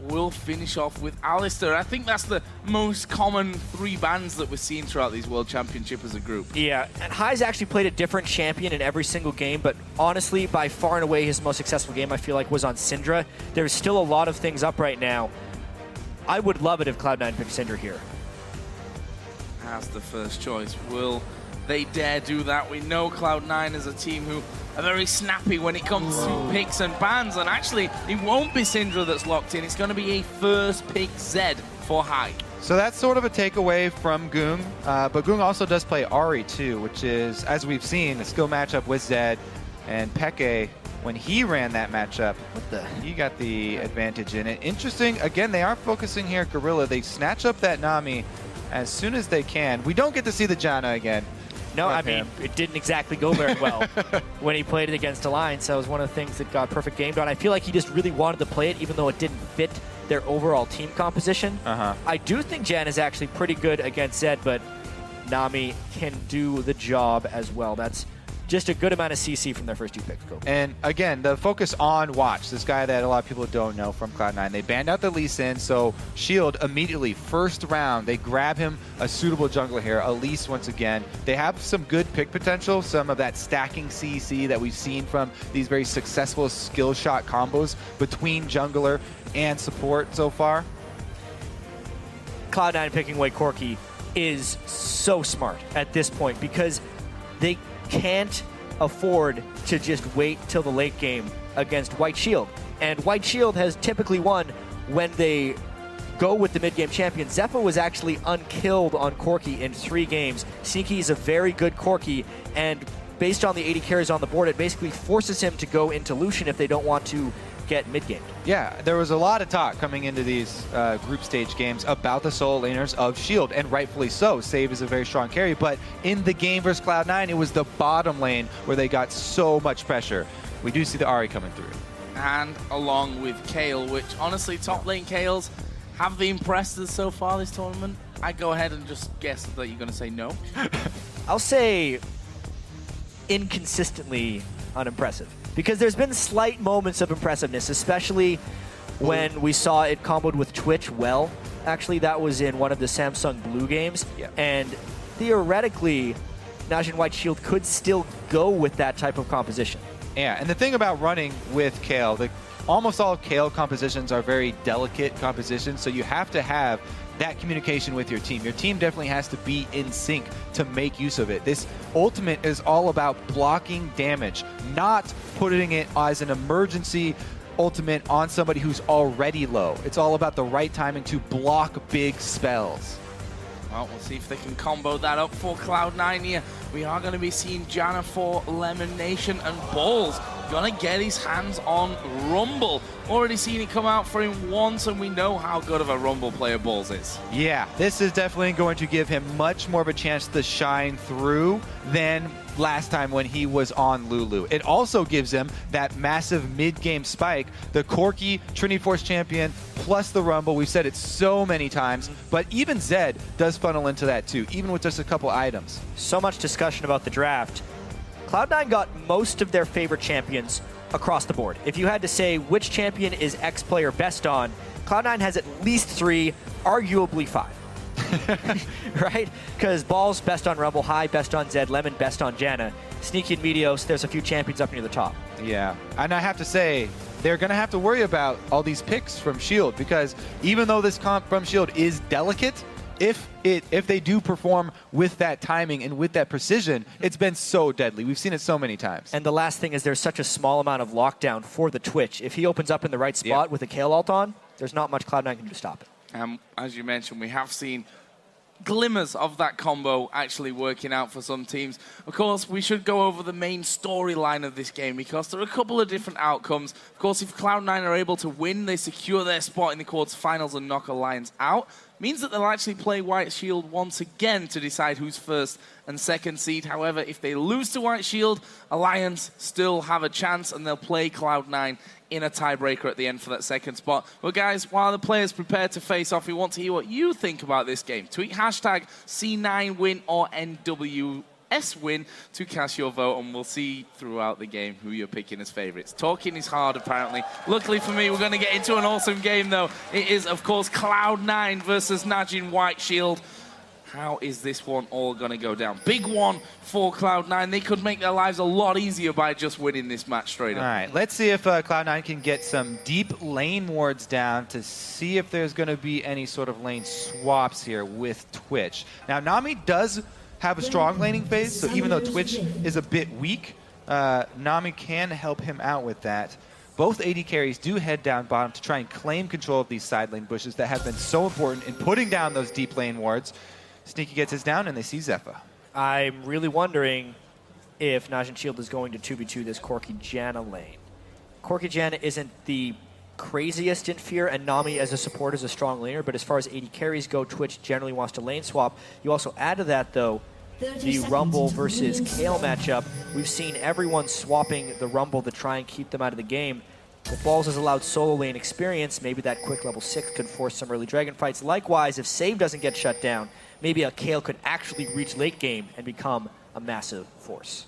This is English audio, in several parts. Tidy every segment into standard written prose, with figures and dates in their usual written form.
We'll finish off with Alistair. I think that's the most common 3 bans that we're seeing throughout these World Championship as a group. Yeah, and High's actually played a different champion in every single game, but honestly, by far and away, his most successful game, I feel like, was on Syndra. There's still a lot of things up right now. I would love it if Cloud9 picked Syndra here. As the first choice, will they dare do that? We know Cloud9 is a team who are very snappy when it comes to picks and bans, and actually, it won't be Syndra that's locked in. It's going to be a first pick Zed for High. So that's sort of a takeaway from Goong, but Goong also does play Ahri too, which is, as we've seen, a skill matchup with Zed and Peke. When he ran that matchup, he got the advantage in it. Interesting, again, they are focusing here at Gorilla. They snatch up that Nami as soon as they can. We don't get to see the Janna again. No, I mean, it didn't exactly go very well when he played it against Alliance. That was one of the things that got perfect game done. I feel like he just really wanted to play it, even though it didn't fit their overall team composition. I do think Jan is actually pretty good against Zed, but Nami can do the job as well. That's just a good amount of CC from their first 2 picks. And again, the focus on Watch, this guy that a lot of people don't know from Cloud9. They banned out the Lee Sin, so Shield immediately, first round, they grab him a suitable jungler here, Elise once again. They have some good pick potential, some of that stacking CC that we've seen from these very successful skill shot combos between jungler and support so far. Cloud9 picking away Corki is so smart at this point because they can't afford to just wait till the late game against White Shield. And White Shield has typically won when they go with the mid-game champion. Zephyr was actually unkilled on Corki in 3 games. Sneaky is a very good Corki, and based on the 80 carries on the board, it basically forces him to go into Lucian if they don't want to get mid-game. Yeah, there was a lot of talk coming into these group stage games about the solo laners of Shield, and rightfully so. Save is a very strong carry, but in the game versus Cloud9, it was the bottom lane where they got so much pressure. We do see the Ahri coming through. And along with Kayle, which honestly, top lane Kales, have they impressed us so far this tournament? I go ahead and just guess that you're going to say no. I'll say inconsistently unimpressive. Because there's been slight moments of impressiveness, especially when we saw it comboed with Twitch well. Actually, that was in one of the Samsung Blue games. And theoretically, Najin White Shield could still go with that type of composition. Yeah, and the thing about running with Kayle, almost all Kayle compositions are very delicate compositions, so you have to have that communication with your team. Your team definitely has to be in sync to make use of it. This ultimate is all about blocking damage, not putting it as an emergency ultimate on somebody who's already low. It's all about the right timing to block big spells. Well, we'll see if they can combo that up for Cloud9 here. We are going to be seeing Janna for Lemon Nation, and Balls going to get his hands on Rumble. Already seen it come out for him once, and we know how good of a Rumble player Balls is. Yeah, this is definitely going to give him much more of a chance to shine through than last time when he was on Lulu. It also gives him that massive mid-game spike, the Corki Trinity Force champion plus the Rumble. We've said it so many times, but even Zed does funnel into that too, even with just a couple items. So much discussion about the draft. Cloud9 got most of their favorite champions across the board. If you had to say which champion is X player best on, Cloud9 has at least 3, arguably 5. Right? Because Balls best on Rumble, High best on Zed, Lemon best on Janna, Sneaky and Meteos, there's a few champions up near the top. Yeah, and I have to say, they're going to have to worry about all these picks from Shield, because even though this comp from Shield is delicate, if they do perform with that timing and with that precision, it's been so deadly. We've seen it so many times. And the last thing is there's such a small amount of lockdown for the Twitch. If he opens up in the right spot with a Kayle ult on, there's not much Cloud9 can do to stop it. As you mentioned, we have seen glimmers of that combo actually working out for some teams. Of course, we should go over the main storyline of this game because there are a couple of different outcomes. Of course, if Cloud9 are able to win, they secure their spot in the quarterfinals and knock Alliance out. Means that they'll actually play White Shield once again to decide who's first and second seed. However, if they lose to White Shield, Alliance still have a chance and they'll play Cloud9 in a tiebreaker at the end for that second spot. But guys, while the players prepare to face off, we want to hear what you think about this game. Tweet hashtag C9win or NWS NJWS win to cast your vote, and we'll see throughout the game who you're picking as favorites. Talking is hard, apparently. Luckily for me, we're going to get into an awesome game, though. It is, of course, Cloud9 versus Najin White Shield. How is this one all going to go down? Big one for Cloud9. They could make their lives a lot easier by just winning this match straight up. All right, let's see if Cloud9 can get some deep lane wards down to see if there's going to be any sort of lane swaps here with Twitch. Now, Nami does have a strong laning phase, so even though Twitch is a bit weak, Nami can help him out with that. Both AD carries do head down bottom to try and claim control of these side lane bushes that have been so important in putting down those deep lane wards. Sneaky gets his down, and they see Zephyr. I'm really wondering if Najin Shield is going to 2v2 this Corki Janna lane. Corki Janna isn't the craziest in Fear, and Nami as a support is a strong laner, but as far as AD carries go, Twitch generally wants to lane swap. You also add to that, though, the Rumble versus Kayle matchup. We've seen everyone swapping the Rumble to try and keep them out of the game. If Balls has allowed solo lane experience, maybe that quick level 6 could force some early dragon fights. Likewise, if Save doesn't get shut down, maybe a Kayle could actually reach late game and become a massive force.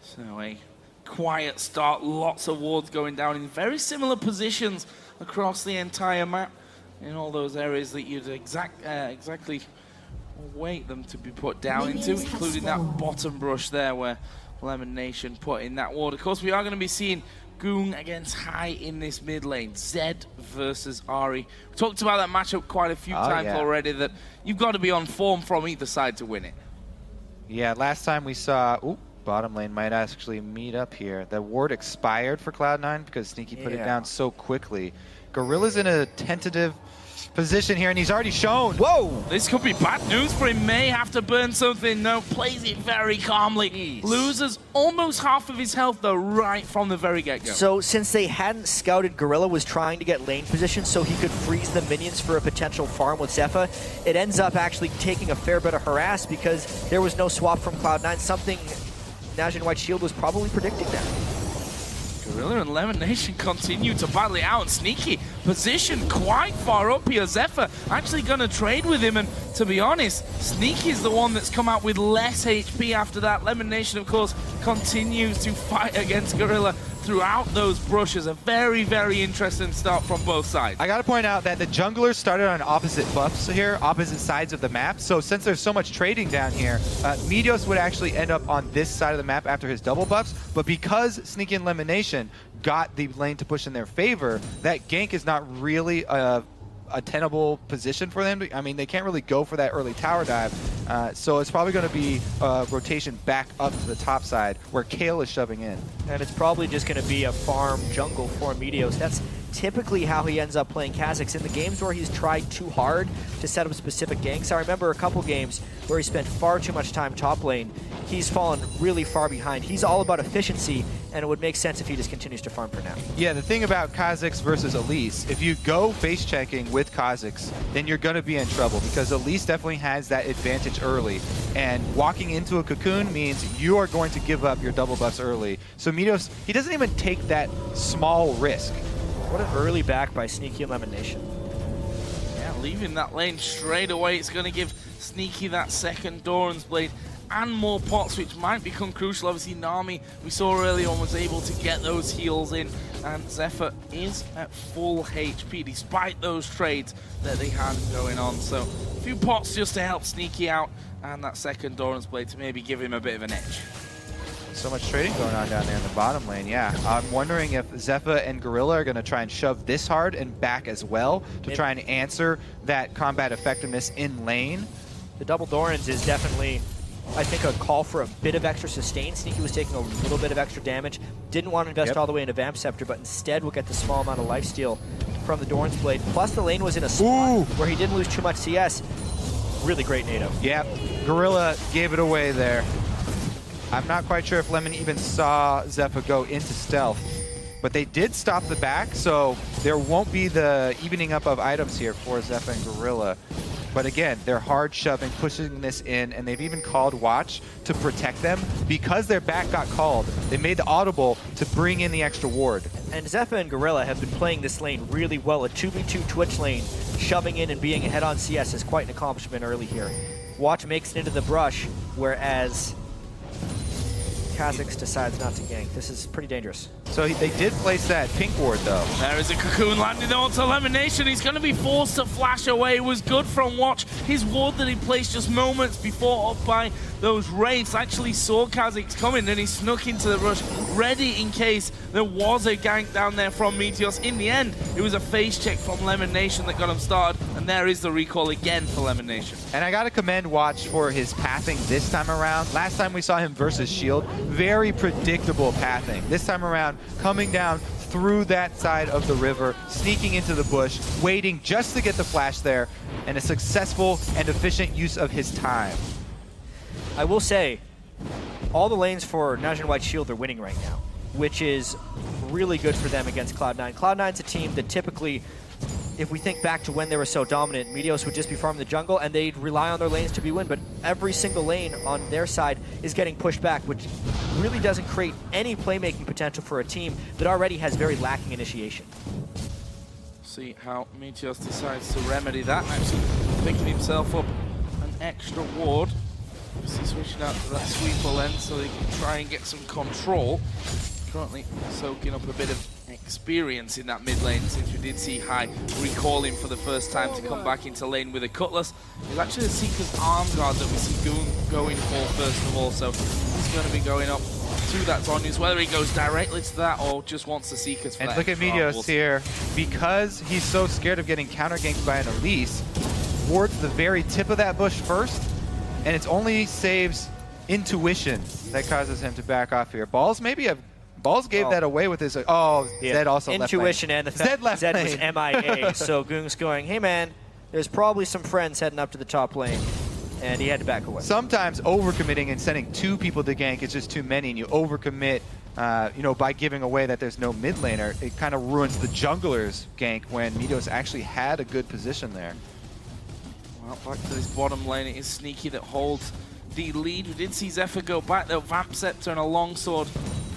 So a quiet start, lots of wards going down in very similar positions across the entire map, in all those areas that you'd exactly wait them to be put down into, including that bottom brush there where Lemon Nation put in that ward. Of course, we are going to be seeing Goong against Hai in this mid lane. Zed versus Ahri. We talked about that matchup quite a few times already, that you've got to be on form from either side to win it. Yeah, last time we saw... Ooh, bottom lane might actually meet up here. The ward expired for Cloud9 because Sneaky put it down so quickly. Gorilla's in a tentative position here, and he's already shown. Whoa! This could be bad news for him. May have to burn something. No, plays it very calmly. Jeez. Loses almost half of his health, though, right from the very get-go. So, since they hadn't scouted, Gorilla was trying to get lane position so he could freeze the minions for a potential farm with Zephyr. It ends up actually taking a fair bit of harass because there was no swap from Cloud9, something Najin White Shield was probably predicting there. Gorilla and Lemon Nation continue to battle it out. Sneaky positioned quite far up here. Zephyr actually going to trade with him, and to be honest, Sneaky's the one that's come out with less HP after that. Lemon Nation, of course, continues to fight against Gorilla throughout those brushes. A very, very interesting start from both sides. I gotta point out that the junglers started on opposite buffs here, opposite sides of the map. So since there's so much trading down here, Meteos would actually end up on this side of the map after his double buffs. But because Sneaky and Lemon Nation got the lane to push in their favor, that gank is not really a tenable position for them. I mean, they can't really go for that early tower dive. So it's probably going to be a rotation back up to the top side where Kayle is shoving in. And it's probably just going to be a farm jungle for Meteos. That's typically how he ends up playing Kha'Zix. In the games where he's tried too hard to set up specific ganks, I remember a couple games where he spent far too much time top lane. He's fallen really far behind. He's all about efficiency, and it would make sense if he just continues to farm for now. Yeah, the thing about Kha'Zix versus Elise, if you go face checking with Kha'Zix, then you're going to be in trouble because Elise definitely has that advantage early. And walking into a cocoon means you are going to give up your double buffs early. So Meteos, he doesn't even take that small risk. What an early back by Sneaky and Lemon Nation. Yeah, leaving that lane straight away. It's going to give Sneaky that second Doran's Blade and more pots, which might become crucial. Obviously, Nami, we saw earlier on, was able to get those heals in, and Zephyr is at full HP despite those trades that they had going on. So a few pots just to help Sneaky out, and that second Doran's Blade to maybe give him a bit of an edge. So much trading going on down there in the bottom lane, yeah. I'm wondering if Zephyr and Gorilla are going to try and shove this hard and back as well to try and answer that combat effectiveness in lane. The double Dorans is definitely, I think, a call for a bit of extra sustain. Sneaky was taking a little bit of extra damage. Didn't want to invest all the way into Vamp Scepter, but instead will get the small amount of lifesteal from the Doran's Blade. Plus the lane was in a spot where he didn't lose too much CS. Really great NATO. Yep, Gorilla gave it away there. I'm not quite sure if Lemon even saw Zephyr go into stealth, but they did stop the back, so there won't be the evening up of items here for Zephyr and Gorilla. But again, they're hard shoving, pushing this in, and they've even called Watch to protect them. Because their back got called, they made the audible to bring in the extra ward. And Zephyr and Gorilla have been playing this lane really well. A 2v2 Twitch lane, shoving in and being ahead on CS is quite an accomplishment early here. Watch makes it into the brush. whereas Kha'Zix decides not to gank. This is pretty dangerous. So they did place that pink ward, though. There is a Cocoon landing onto Elimination. He's going to be forced to flash away. It was good from Watch. His ward that he placed just moments before up by those Wraiths actually saw Kha'Zix coming, and he snuck into the rush, ready in case there was a gank down there from Meteos. In the end, it was a face check from Lemonation that got him started, and there is the recall again for Lemonation. And I got to commend Watch for his pathing this time around. Last time we saw him versus Shield, very predictable pathing. This time around, coming down through that side of the river, sneaking into the bush, waiting just to get the flash there, and a successful and efficient use of his time. I will say, all the lanes for Najin White Shield are winning right now, which is really good for them against Cloud9. Cloud9's a team that typically, if we think back to when they were so dominant, Meteos would just be farming the jungle and they'd rely on their lanes to be win, but every single lane on their side is getting pushed back, which really doesn't create any playmaking potential for a team that already has very lacking initiation. See how Meteos decides to remedy that, actually picking himself up an extra ward. Obviously switching out to that sweeper lens so he can try and get some control. Currently soaking up a bit of experience in that mid lane, since we did see High recalling for the first time to come back into lane with a Cutlass. It's actually the Seeker's arm guard that we see Goon going for first of all, so he's going to be going up to that Zhonya's, whether he goes directly to that or just wants the Seekers for And that look at extra Meteos here, because he's so scared of getting counter ganked by an Elise, wards the very tip of that bush first, and it's only saves intuition that causes him to back off here. Balls gave that away with his. Oh, yeah. Zed also intuition left lane. and the fact Zed was MIA. So Goong's going, hey man, there's probably some friends heading up to the top lane, and he had to back away. Sometimes overcommitting and sending two people to gank is just too many, and you overcommit, by giving away that there's no mid laner. It kind of ruins the jungler's gank when Meteos actually had a good position there. Well, back to this bottom lane, it is Sneaky that holds the lead. We did see Zephyr go back though, Vamp Scepter and a longsword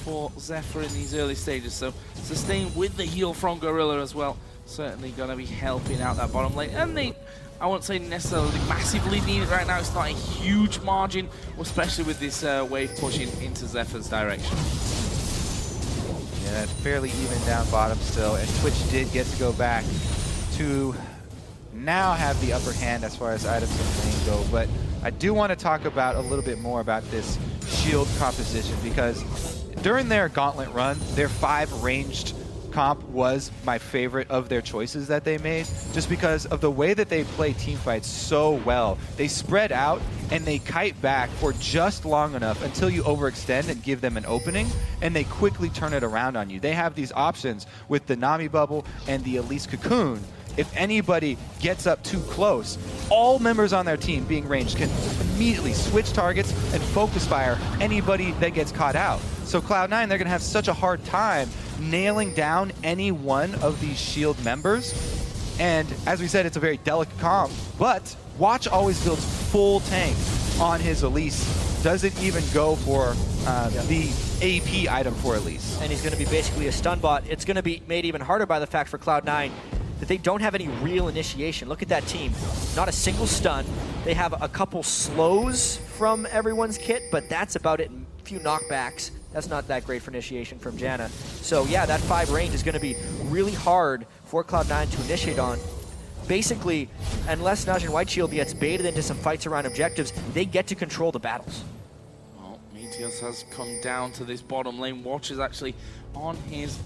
for Zephyr in these early stages. So sustain with the heal from Gorilla as well. Certainly going to be helping out that bottom lane. And I won't say necessarily massively need it right now. It's not a huge margin, especially with this wave pushing into Zephyr's direction. Yeah, that's fairly even down bottom still, and Twitch did get to go back to now have the upper hand as far as items in lane go, but I do want to talk about a little bit more about this shield composition, because during their gauntlet run, their 5 ranged comp was my favorite of their choices that they made, just because of the way that they play team fights so well. They spread out and they kite back for just long enough until you overextend and give them an opening, and they quickly turn it around on you. They have these options with the Nami Bubble and the Elise Cocoon. If anybody gets up too close, all members on their team being ranged can immediately switch targets and focus fire anybody that gets caught out. So Cloud9, they're going to have such a hard time nailing down any one of these shield members. And as we said, it's a very delicate comp, but Watch always builds full tank on his Elise. Doesn't even go for the AP item for Elise. And he's going to be basically a stun bot. It's going to be made even harder by the fact for Cloud9 that they don't have any real initiation. Look at that team. Not a single stun. They have a couple slows from everyone's kit, but that's about it. A few knockbacks. That's not that great for initiation from Janna. So yeah, that 5 range is going to be really hard for Cloud9 to initiate on. Basically, unless Najin White Shield gets baited into some fights around objectives, they get to control the battles. Well, Meteos has come down to this bottom lane. Watch is actually on his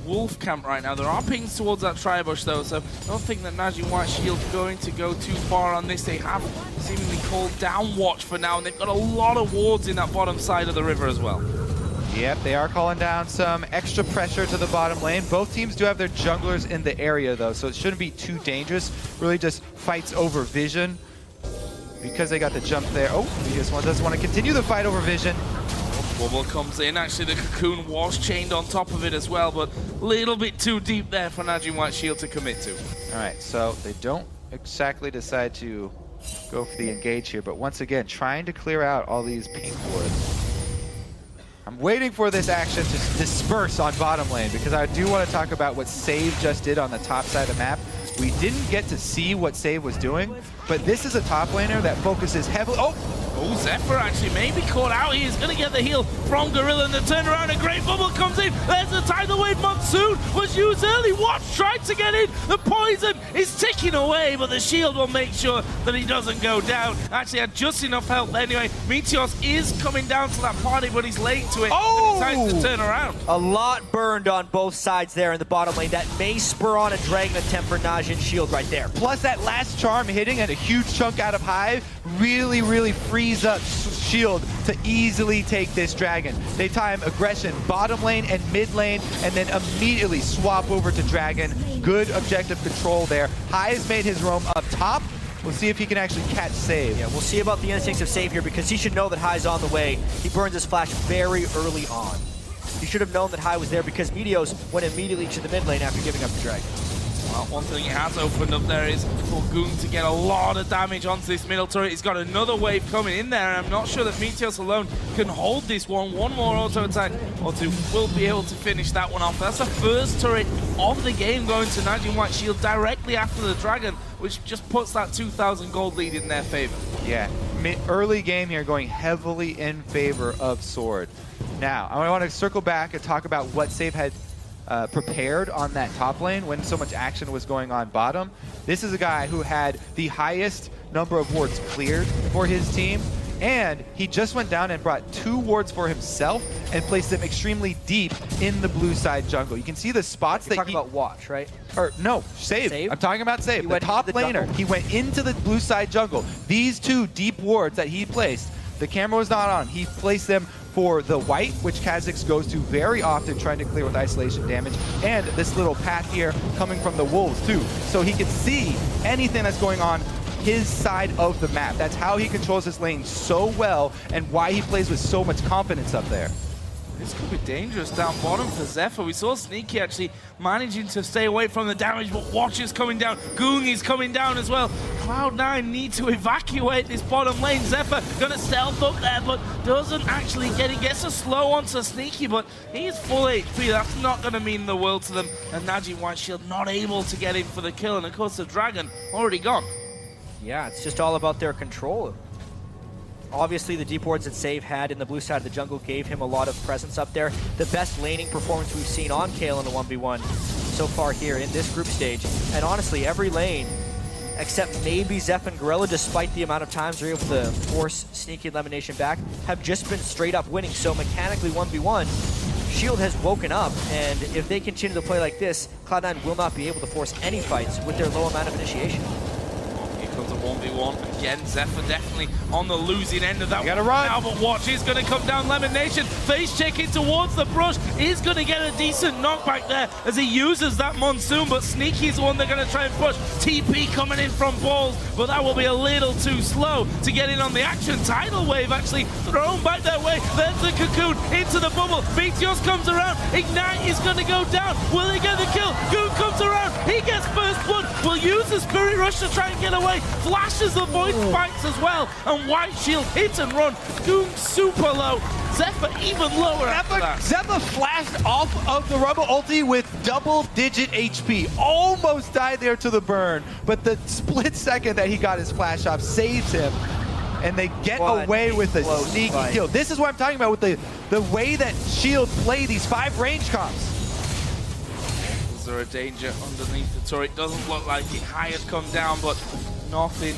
wolf camp right now. There are pings towards that tri-bush though, so I don't think that Najin White Shield going to go too far on this. They have seemingly called down Watch for now, and they've got a lot of wards in that bottom side of the river as well. Yep, they are calling down some extra pressure to the bottom lane. Both teams do have their junglers in the area though, so it shouldn't be too dangerous. Really just fights over vision because they got the jump there. Oh, Meteos doesn't want to continue the fight over vision. Wobble comes in. Actually, the Cocoon was chained on top of it as well, but a little bit too deep there for Najin White Shield to commit to. All right, so they don't exactly decide to go for the engage here, but once again, trying to clear out all these pink wards. I'm waiting for this action to disperse on bottom lane, because I do want to talk about what Save just did on the top side of the map. We didn't get to see what Save was doing, but this is a top laner that focuses heavily. Oh, Oh, Zephyr actually maybe caught out. He is going to get the heal from Gorilla, and the turnaround, a great bubble comes in. There's the tidal wave. Monsoon was used early. Watch tried to get in. The poison is ticking away, but the shield will make sure that he doesn't go down. Actually had just enough health anyway. Meteos is coming down to that party, but he's late to it. Oh! Time to turn around. A lot burned on both sides there in the bottom lane. That may spur on a Dragon attempt for Najin shield right there. Plus that last charm hitting and a huge chunk out of Hive really frees up Shield to easily take this Dragon. They time aggression bottom lane and mid lane and then immediately swap over to Dragon. Good objective control there. Hive's made his roam up top. We'll see if he can actually catch save. Yeah, we'll see about the instincts of save here because he should know that High's on the way. He burns his flash very early on. He should have known that High was there because Meteos went immediately to the mid lane after giving up the Dragon. Well, one thing he has opened up there is for Goon to get a lot of damage onto this middle turret. He's got another wave coming in there, and I'm not sure that Meteos alone can hold this one. One more auto attack or two will be able to finish that one off. That's the first turret of the game going to Najin White Shield directly after the Dragon, which just puts that 2,000 gold lead in their favor. Yeah, early game here going heavily in favor of Sword. Now, I want to circle back and talk about what Save had prepared on that top lane when so much action was going on bottom. This is a guy who had the highest number of wards cleared for his team, and he just went down and brought 2 wards for himself and placed them extremely deep in the blue side jungle. You can see the spots You're that talking about Watch, right? Or no, Save. I'm talking about Save. The top laner. He went into the blue side jungle. These 2 deep wards that he placed, the camera was not on. He placed them for the white, which Kha'Zix goes to very often trying to clear with isolation damage, and this little path here coming from the wolves too. So he can see anything that's going on his side of the map. That's how he controls his lane so well and why he plays with so much confidence up there. This could be dangerous down bottom for Zephyr. We saw Sneaky actually managing to stay away from the damage, but Watch is coming down. Goong is coming down as well. Cloud9 need to evacuate this bottom lane. Zephyr gonna stealth up there, but doesn't actually get it. Gets a slow onto Sneaky, but he's full HP. That's not gonna mean the world to them. And Najin White Shield not able to get in for the kill, and of course the Dragon already gone. Yeah, it's just all about their control. Obviously, the deep wards that Save had in the blue side of the jungle gave him a lot of presence up there. The best laning performance we've seen on Kayle in the 1v1 so far here in this group stage. And honestly, every lane, except maybe Zeph and Gorilla, despite the amount of times they're able to force Sneaky elimination back, have just been straight up winning. So mechanically, 1v1, Shield has woken up, and if they continue to play like this, Cloud9 will not be able to force any fights with their low amount of initiation. Comes a 1v1 again. Zephyr definitely on the losing end of that. You gotta run now, but Watch is going to come down. Lemon Nation face checking towards the brush is going to get a decent knockback there as he uses that Monsoon, but Sneaky's the one they're going to try and push. TP coming in from balls, but that will be a little too slow to get in on the action. Tidal Wave actually thrown back that way. There's the Cocoon into the bubble. Meteos comes around. Ignite is going to go down. Will he get the kill? Goon comes around. He gets first blood. Will use the Spirit Rush to try and get away. Flashes the voice spikes as well, and White Shield hit and run. Goon super low. Zephyr even lower after that. Zephyr flashed off of the Rumble ulti with double-digit HP. Almost died there to the burn, but the split second that he got his flash off saves him, and they get away with a sneaky kill. This is what I'm talking about with the way that Shield play these 5 range comps. Is there a danger underneath the turret? Doesn't look like it. High had come down, but nothing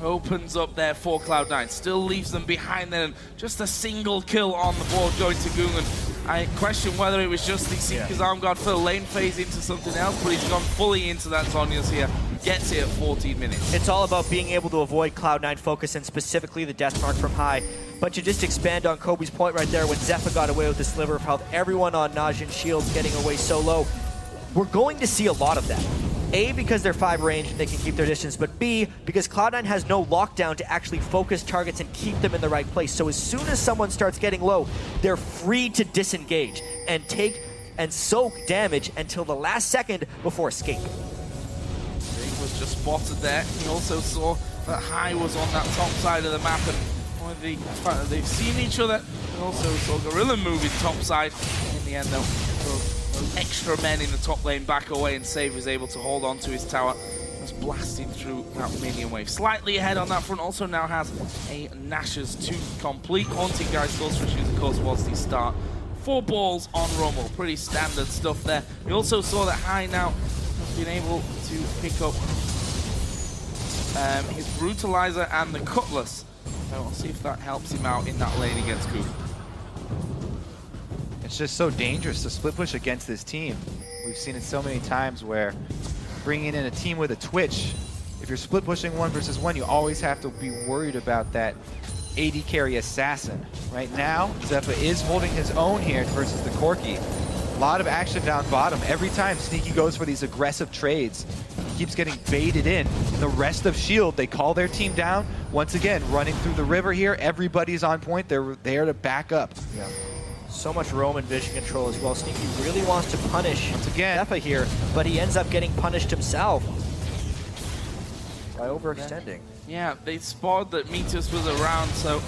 opens up there for Cloud9. Still leaves them behind there, and just a single kill on the board going to Gungan. I question whether it was just the Seeker's Arm Guard for the lane phase into something else, but he's gone fully into that Zhonya's here. Gets it at 14 minutes. It's all about being able to avoid Cloud9 focus, and specifically the death mark from High. But to just expand on Kobe's point right there, when Zephyr got away with the sliver of health, everyone on Najin Shield getting away so low, we're going to see a lot of that. A, because they're 5 range and they can keep their distance, but B, because Cloud9 has no lockdown to actually focus targets and keep them in the right place. So as soon as someone starts getting low, they're free to disengage and take and soak damage until the last second before escape. Dave was just spotted there. He also saw that High was on that top side of the map, and the fact that they've seen each other, and also saw Gorilla moving top side. In the end, though, extra men in the top lane back away, and Save was able to hold on to his tower. balls blasting through that minion wave. Slightly ahead on that front, also now has a Nash's 2 complete. Haunting Guy Sorcerer Shoes, of course, was the start. 4 balls on Rumble, pretty standard stuff there. We also saw that High now has been able to pick up his Brutalizer and the Cutlass. So we'll see if that helps him out in that lane against Coop. It's just so dangerous to split push against this team. We've seen it so many times where bringing in a team with a Twitch, if you're split pushing 1 versus 1, you always have to be worried about that AD carry assassin. Right now, Zephyr is holding his own here versus the Corki. A lot of action down bottom. Every time Sneaky goes for these aggressive trades, he keeps getting baited in. And the rest of Shield, they call their team down. Once again, running through the river here. Everybody's on point. They're there to back up. Yeah. So much roam and vision control as well. Sneaky really wants to punish once again Zephyr here, but he ends up getting punished himself by overextending. Yeah, they spotted that Meteus was around, so I don't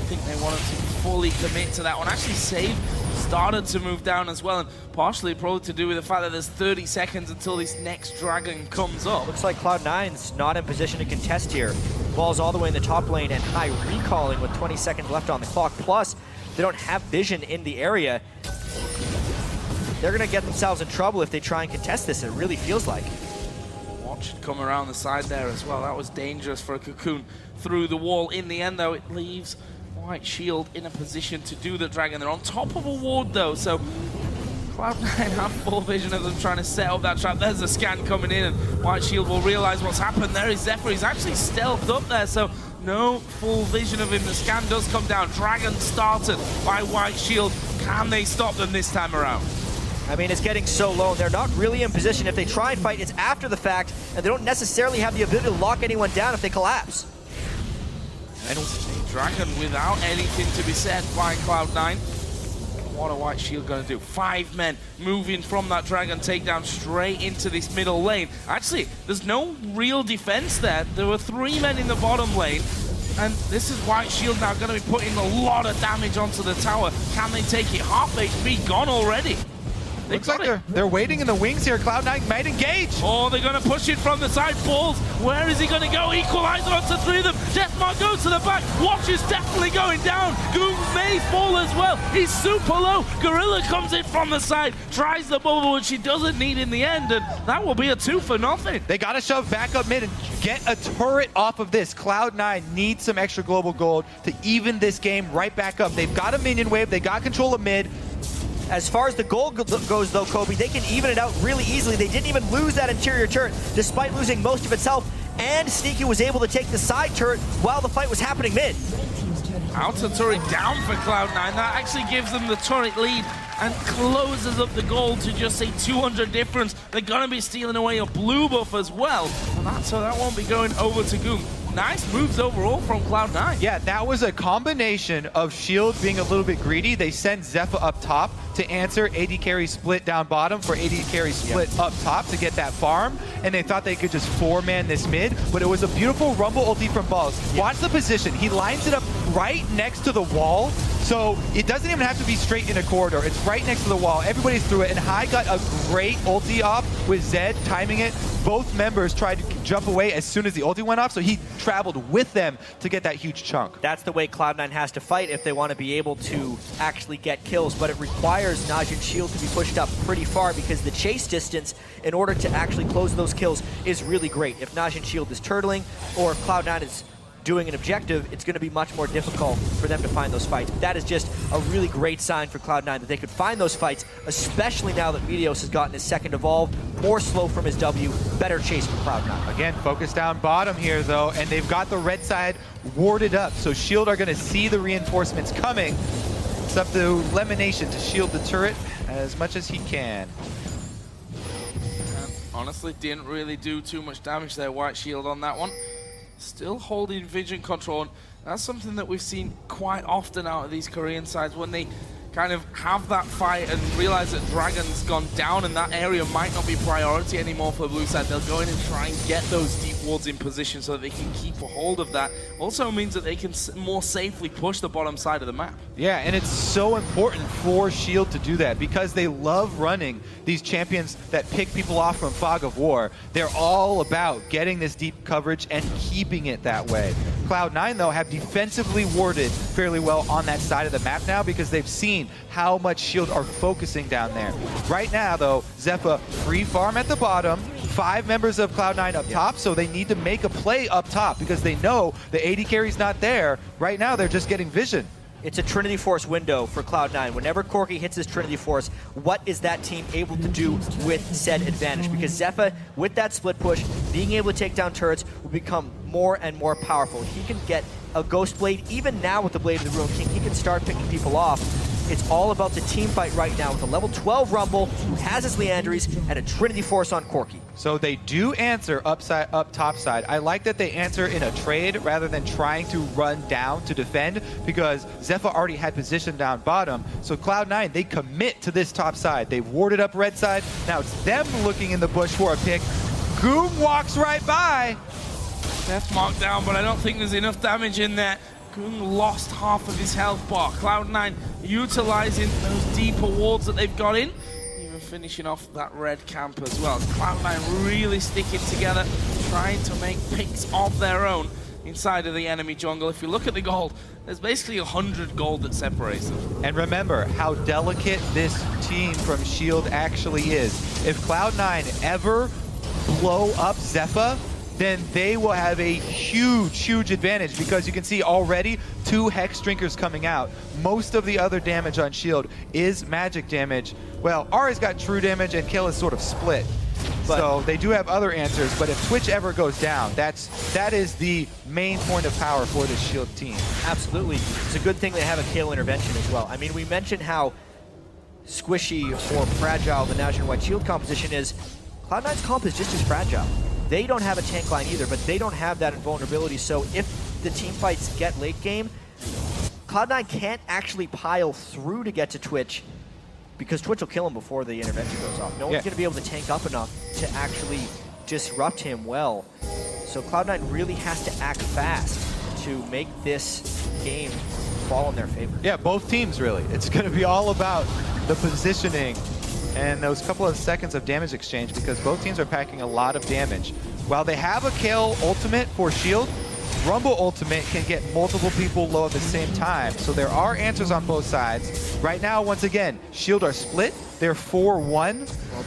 think they wanted to fully commit to that one. Actually, Save started to move down as well, and partially probably to do with the fact that there's 30 seconds until this next dragon comes up. Looks like Cloud9's not in position to contest here. Ball's all the way in the top lane, and High recalling with 20 seconds left on the clock. Plus, they don't have vision in the area. They're going to get themselves in trouble if they try and contest this, it really feels like. Watch it come around the side there as well. That was dangerous for a Cocoon through the wall. In the end, though, it leaves White Shield in a position to do the dragon. They're on top of a ward, though, so Cloud9 have full vision of them trying to set up that trap. There's a scan coming in, and White Shield will realize what's happened. There is Zephyr. He's actually stealthed up there, so no full vision of him. The scan does come down. Dragon started by White Shield. Can they stop them this time around? I mean, it's getting so low. They're not really in position. If they try and fight, it's after the fact, and they don't necessarily have the ability to lock anyone down if they collapse. And Dragon without anything to be said by Cloud9. What are White Shield going to do? 5 men moving from that Dragon takedown straight into this middle lane. Actually, there's no real defense there. There were 3 men in the bottom lane. And this is White Shield now going to be putting a lot of damage onto the tower. Can they take it? Half HP gone already. Looks like they're waiting in the wings here. Cloud9 might engage. Oh, they're going to push it from the side. Balls. Where is he going to go? Equalizer onto 3 of them. Deathmark goes to the back. Watch is definitely going down. Goon may fall as well. He's super low. Gorilla comes in from the side. Tries the bubble, which she doesn't need in the end. And that will be a 2 for nothing. They got to shove back up mid and get a turret off of this. Cloud9 needs some extra global gold to even this game right back up. They've got a minion wave. They got control of mid. As far as the goal goes, though, Kobe, they can even it out really easily. They didn't even lose that interior turret, despite losing most of itself, and Sneaky was able to take the side turret while the fight was happening mid. Outer turret down for Cloud9. That actually gives them the turret lead and closes up the goal to just a 200 difference. They're going to be stealing away a blue buff as well, and so that won't be going over to Goom. Nice moves overall from Cloud9. Yeah, that was a combination of Shield being a little bit greedy. They sent Zephyr up top to answer AD carry split down bottom for AD carry split up top to get that farm, and they thought they could just 4-man this mid, but it was a beautiful Rumble ulti from Balls. Watch the position. He lines it up right next to the wall, so it doesn't even have to be straight in a corridor. It's right next to the wall. Everybody's through it, and High got a great ulti off with Zed timing it. Both members tried to jump away as soon as the ulti went off, so he traveled with them to get that huge chunk. That's the way Cloud9 has to fight if they want to be able to actually get kills, but it requires Najin Shield to be pushed up pretty far because the chase distance in order to actually close those kills is really great. If Najin Shield is turtling or if Cloud9 is doing an objective, it's going to be much more difficult for them to find those fights. But that is just a really great sign for Cloud9 that they could find those fights, especially now that Meteos has gotten his second evolve, more slow from his W, better chase from Cloud9. Again, focus down bottom here though, and they've got the red side warded up, so Shield are going to see the reinforcements coming. It's up to Lemonation to shield the turret as much as he can. Honestly, didn't really do too much damage there, White Shield on that one. Still holding vision control. That's something that we've seen quite often out of these Korean sides when they kind of have that fight and realize that Dragon's gone down and that area might not be priority anymore for the blue side. They'll go in and try and get those deep wards in position so that they can keep a hold of that. Also means that they can more safely push the bottom side of the map. Yeah, and it's so important for Shield to do that because they love running these champions that pick people off from Fog of War. They're all about getting this deep coverage and keeping it that way. Cloud9, though, have defensively warded fairly well on that side of the map now because they've seen how much Shield are focusing down there. Right now, though, Zephyr free farm at the bottom, 5 members of Cloud9 up top, so they need to make a play up top because they know the AD carry's not there. Right now, they're just getting vision. It's a Trinity Force window for Cloud9. Whenever Corki hits his Trinity Force, what is that team able to do with said advantage? Because Zephyr, with that split push, being able to take down turrets will become more and more powerful. He can get a Ghost Blade, even now with the Blade of the Ruined King, he can start picking people off. It's all about the team fight right now with a level 12 Rumble who has his Leandries and a Trinity Force on Corki. So they do answer up top side. I like that they answer in a trade rather than trying to run down to defend because Zephyr already had position down bottom. So Cloud9, they commit to this top side. They've warded up red side. Now it's them looking in the bush for a pick. Goom walks right by. Death mark down, but I don't think there's enough damage in there. Goon lost half of his health bar. Cloud9 utilizing those deeper wards that they've got in, even finishing off that red camp as well. Cloud9 really sticking together, trying to make picks of their own inside of the enemy jungle. If you look at the gold, there's basically 100 gold that separates them. And remember how delicate this team from Shield actually is. If Cloud9 ever blow up Zephyr, then they will have a huge advantage because you can see already 2 Hex Drinkers coming out. Most of the other damage on Shield is magic damage. Well, Ari's got true damage and Kill is sort of split. So they do have other answers, but if Twitch ever goes down, that is the main point of power for this Shield team. Absolutely. It's a good thing they have a Kayle intervention as well. I mean, we mentioned how squishy or fragile the Najin White Shield composition is. Cloud9's comp is just as fragile. They don't have a tank line either, but they don't have that invulnerability. So if the team fights get late game, Cloud9 can't actually pile through to get to Twitch because Twitch will kill him before the intervention goes off. No one's going to be able to tank up enough to actually disrupt him well. So Cloud9 really has to act fast to make this game fall in their favor. Yeah, both teams really. It's going to be all about the positioning and those couple of seconds of damage exchange because both teams are packing a lot of damage. While they have a Kayle ultimate for Shield, Rumble ultimate can get multiple people low at the same time. So there are answers on both sides. Right now, once again, Shield are split. They're 4-1,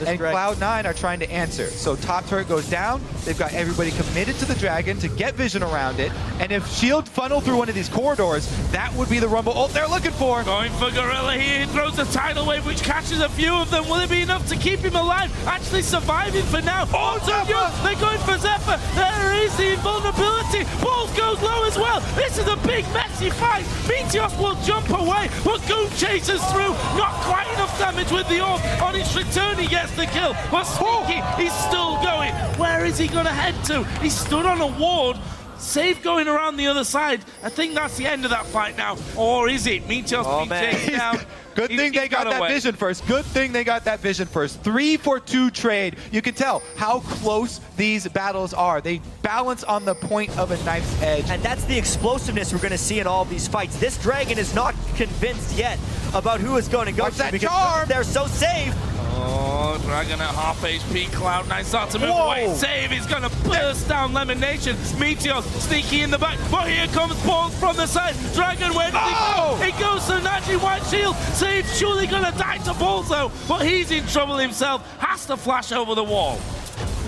and Cloud9 are trying to answer. So top turret goes down. They've got everybody committed to the Dragon to get vision around it. And if Shield funnel through one of these corridors, that would be the Rumble ult they're looking for. Going for Gorilla here. He throws a tidal wave, which catches a few of them. Will it be enough to keep him alive? Actually surviving for now. Oh, they're going for Zephyr. There is the invulnerability. Balls goes low as well. This is a big, messy fight. Meteos will jump away, but Goon chases through. Not quite enough damage with the orb. On his return, he gets the kill. But Sneaky, he's still going. Where is he going to head to? He stood on a ward. Save going around the other side. I think that's the end of that fight now. Or is it? Meteos being chased down. Good thing they got that vision first. Good thing they got that vision first. 3-for-2 trade. You can tell how close these battles are. They balance on the point of a knife's edge. And that's the explosiveness we're going to see in all of these fights. This Dragon is not convinced yet about who is going to go to because they're so safe. Oh, Dragon at half HP. Cloud9 starts to move away. Save is going to burst down Lemon Nation. Meteos sneaky in the back. But here comes Balls from the side. Dragon, where does he go? He goes to Najin White Shield. Save surely going to die to Balls though. But he's in trouble himself. Has to flash over the wall.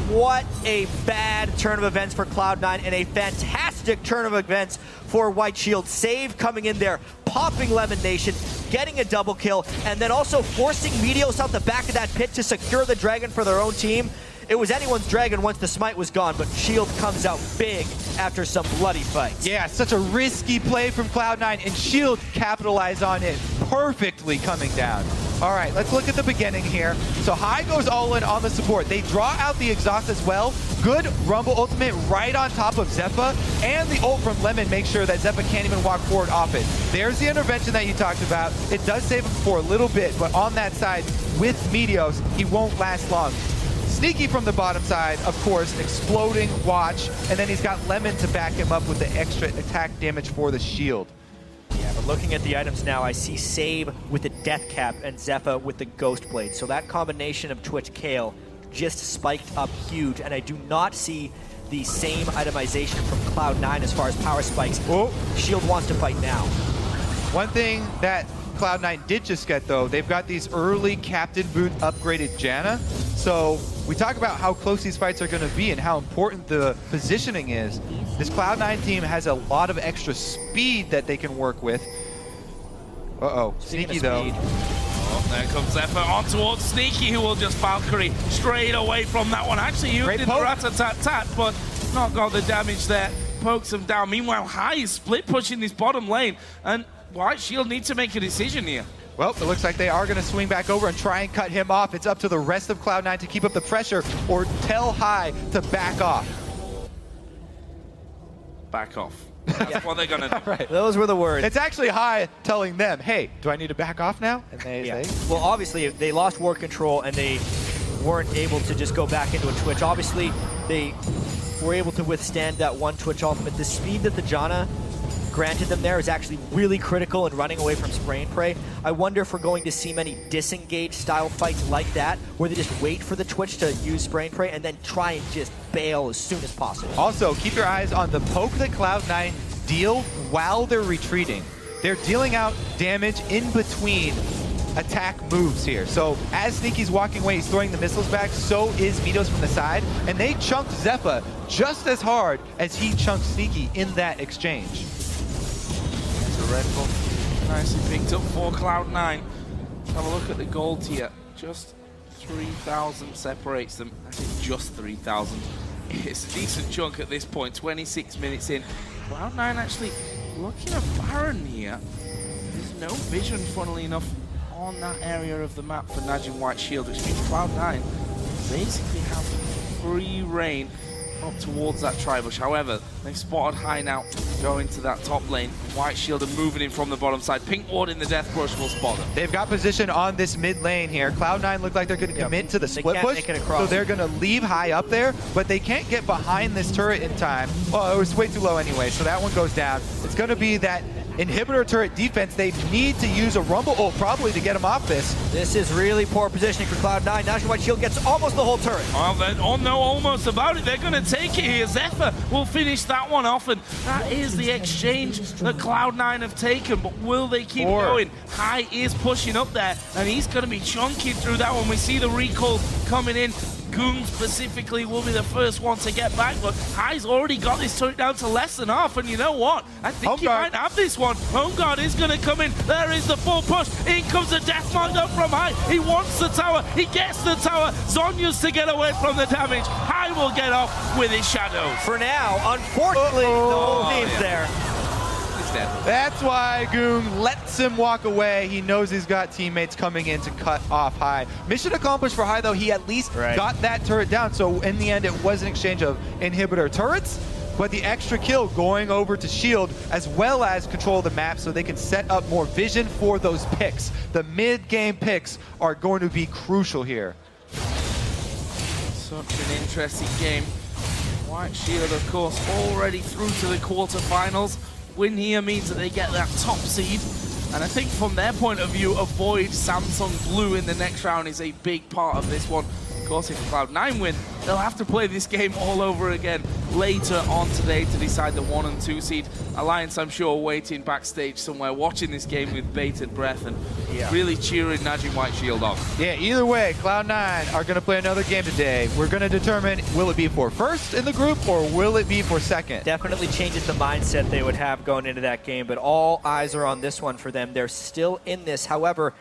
What a bad turn of events for Cloud9 and a fantastic turn of events for White Shield. Save coming in there, popping Lemon Nation, getting a double kill, and then also forcing Meteos out the back of that pit to secure the Dragon for their own team. It was anyone's Dragon once the smite was gone, but Shield comes out big after some bloody fights. Yeah, such a risky play from Cloud9, and Shield capitalized on it perfectly coming down. All right, let's look at the beginning here. So High goes all in on the support. They draw out the exhaust as well. Good Rumble ultimate right on top of Zephyr, and the ult from Lemon makes sure that Zephyr can't even walk forward off it. There's the intervention that you talked about. It does save him for a little bit, but on that side with Meteos, he won't last long. Sneaky from the bottom side, of course, exploding watch, and then he's got Lemon to back him up with the extra attack damage for the shield. Yeah, but looking at the items now, I see Save with the Death Cap and Zephyr with the Ghost Blade. So that combination of Twitch Kale just spiked up huge, and I do not see the same itemization from Cloud9 as far as power spikes. Oh. Shield wants to fight now. One thing that Cloud9 did just get, though, they've got these early Captain Boot upgraded Janna. So we talk about how close these fights are going to be and how important the positioning is. This Cloud9 team has a lot of extra speed that they can work with. Uh-oh, Sneaky though. Oh, there comes Zephyr on towards Sneaky, who will just Valkyrie straight away from that one. Actually, you did the rat-a-tat-tat, but not got the damage there. Pokes him down. Meanwhile, High is split pushing this bottom lane, and White Shield needs to make a decision here. Well, it looks like they are going to swing back over and try and cut him off. It's up to the rest of Cloud9 to keep up the pressure or tell High to back off. Back off. That's what they're going to do. Right. Those were the words. It's actually High telling them, hey, do I need to back off now? And they say, Well, obviously, they lost war control and they weren't able to just go back into a Twitch. Obviously, they were able to withstand that one Twitch ultimate. The speed that the Janna granted them there is actually really critical in running away from spray and pray. I wonder if we're going to see many disengage style fights like that, where they just wait for the Twitch to use spray and pray and then try and just bail as soon as possible. Also, keep your eyes on the poke that Cloud9 deal while they're retreating. They're dealing out damage in between attack moves here. So as Sneaky's walking away, he's throwing the missiles back, so is Meteos from the side, and they chunked Zephyr just as hard as he chunked Sneaky in that exchange. Red Bull nicely picked up for Cloud9. Have a look at the gold tier. Just 3,000 separates them. That's just 3,000. It's a decent chunk at this point. 26 minutes in. Cloud9 actually looking at Baron here. There's no vision, funnily enough, on that area of the map for Najin White Shield, which means Cloud9 basically have free reign up towards that tri-bush. However, they've spotted High now going to that top lane. White Shield are moving in from the bottom side. Pink Ward in the death brush will spot them. They've got position on this mid lane here. Cloud9 look like they're going to commit to the split push, so they're going to leave High up there, but they can't get behind this turret in time. Well, it was way too low anyway, so that one goes down. It's going to be that inhibitor turret defense. They need to use a Rumble ult probably to get him off this. This is really poor positioning for Cloud9. Najin White Shield gets almost the whole turret. Oh no, almost about it. They're going to take it here. Zephyr will finish that one off, and that is the exchange that Cloud9 have taken, but will they keep going? High is pushing up there, and he's going to be chunking through that one. We see the recall coming in. Goon specifically will be the first one to get back, but High's already got this turret down to less than half, and you know what? I think he might have this one. Home Guard is going to come in. There is the full push. In comes the death mark up from High. He wants the tower. He gets the tower. Zonya's to get away from the damage. High will get off with his shadows. For now, unfortunately, the whole team's there. That's why Goon lets him walk away. He knows he's got teammates coming in to cut off High. Mission accomplished for High, though. He at least got that turret down. So in the end, it was an exchange of inhibitor turrets, but the extra kill going over to Shield, as well as control the map so they can set up more vision for those picks. The mid-game picks are going to be crucial here. Such an interesting game. White Shield, of course, already through to the quarterfinals. Win here means that they get that top seed, and I think from their point of view, avoid Samsung Blue in the next round is a big part of this one. Of course, if Cloud9 win, they'll have to play this game all over again later on today to decide the 1 and 2 seed. Alliance, I'm sure, waiting backstage somewhere, watching this game with bated breath and really cheering Najin White Shield on. Yeah, either way, Cloud9 are going to play another game today. We're going to determine, will it be for first in the group or will it be for second? Definitely changes the mindset they would have going into that game, but all eyes are on this one for them. They're still in this. However,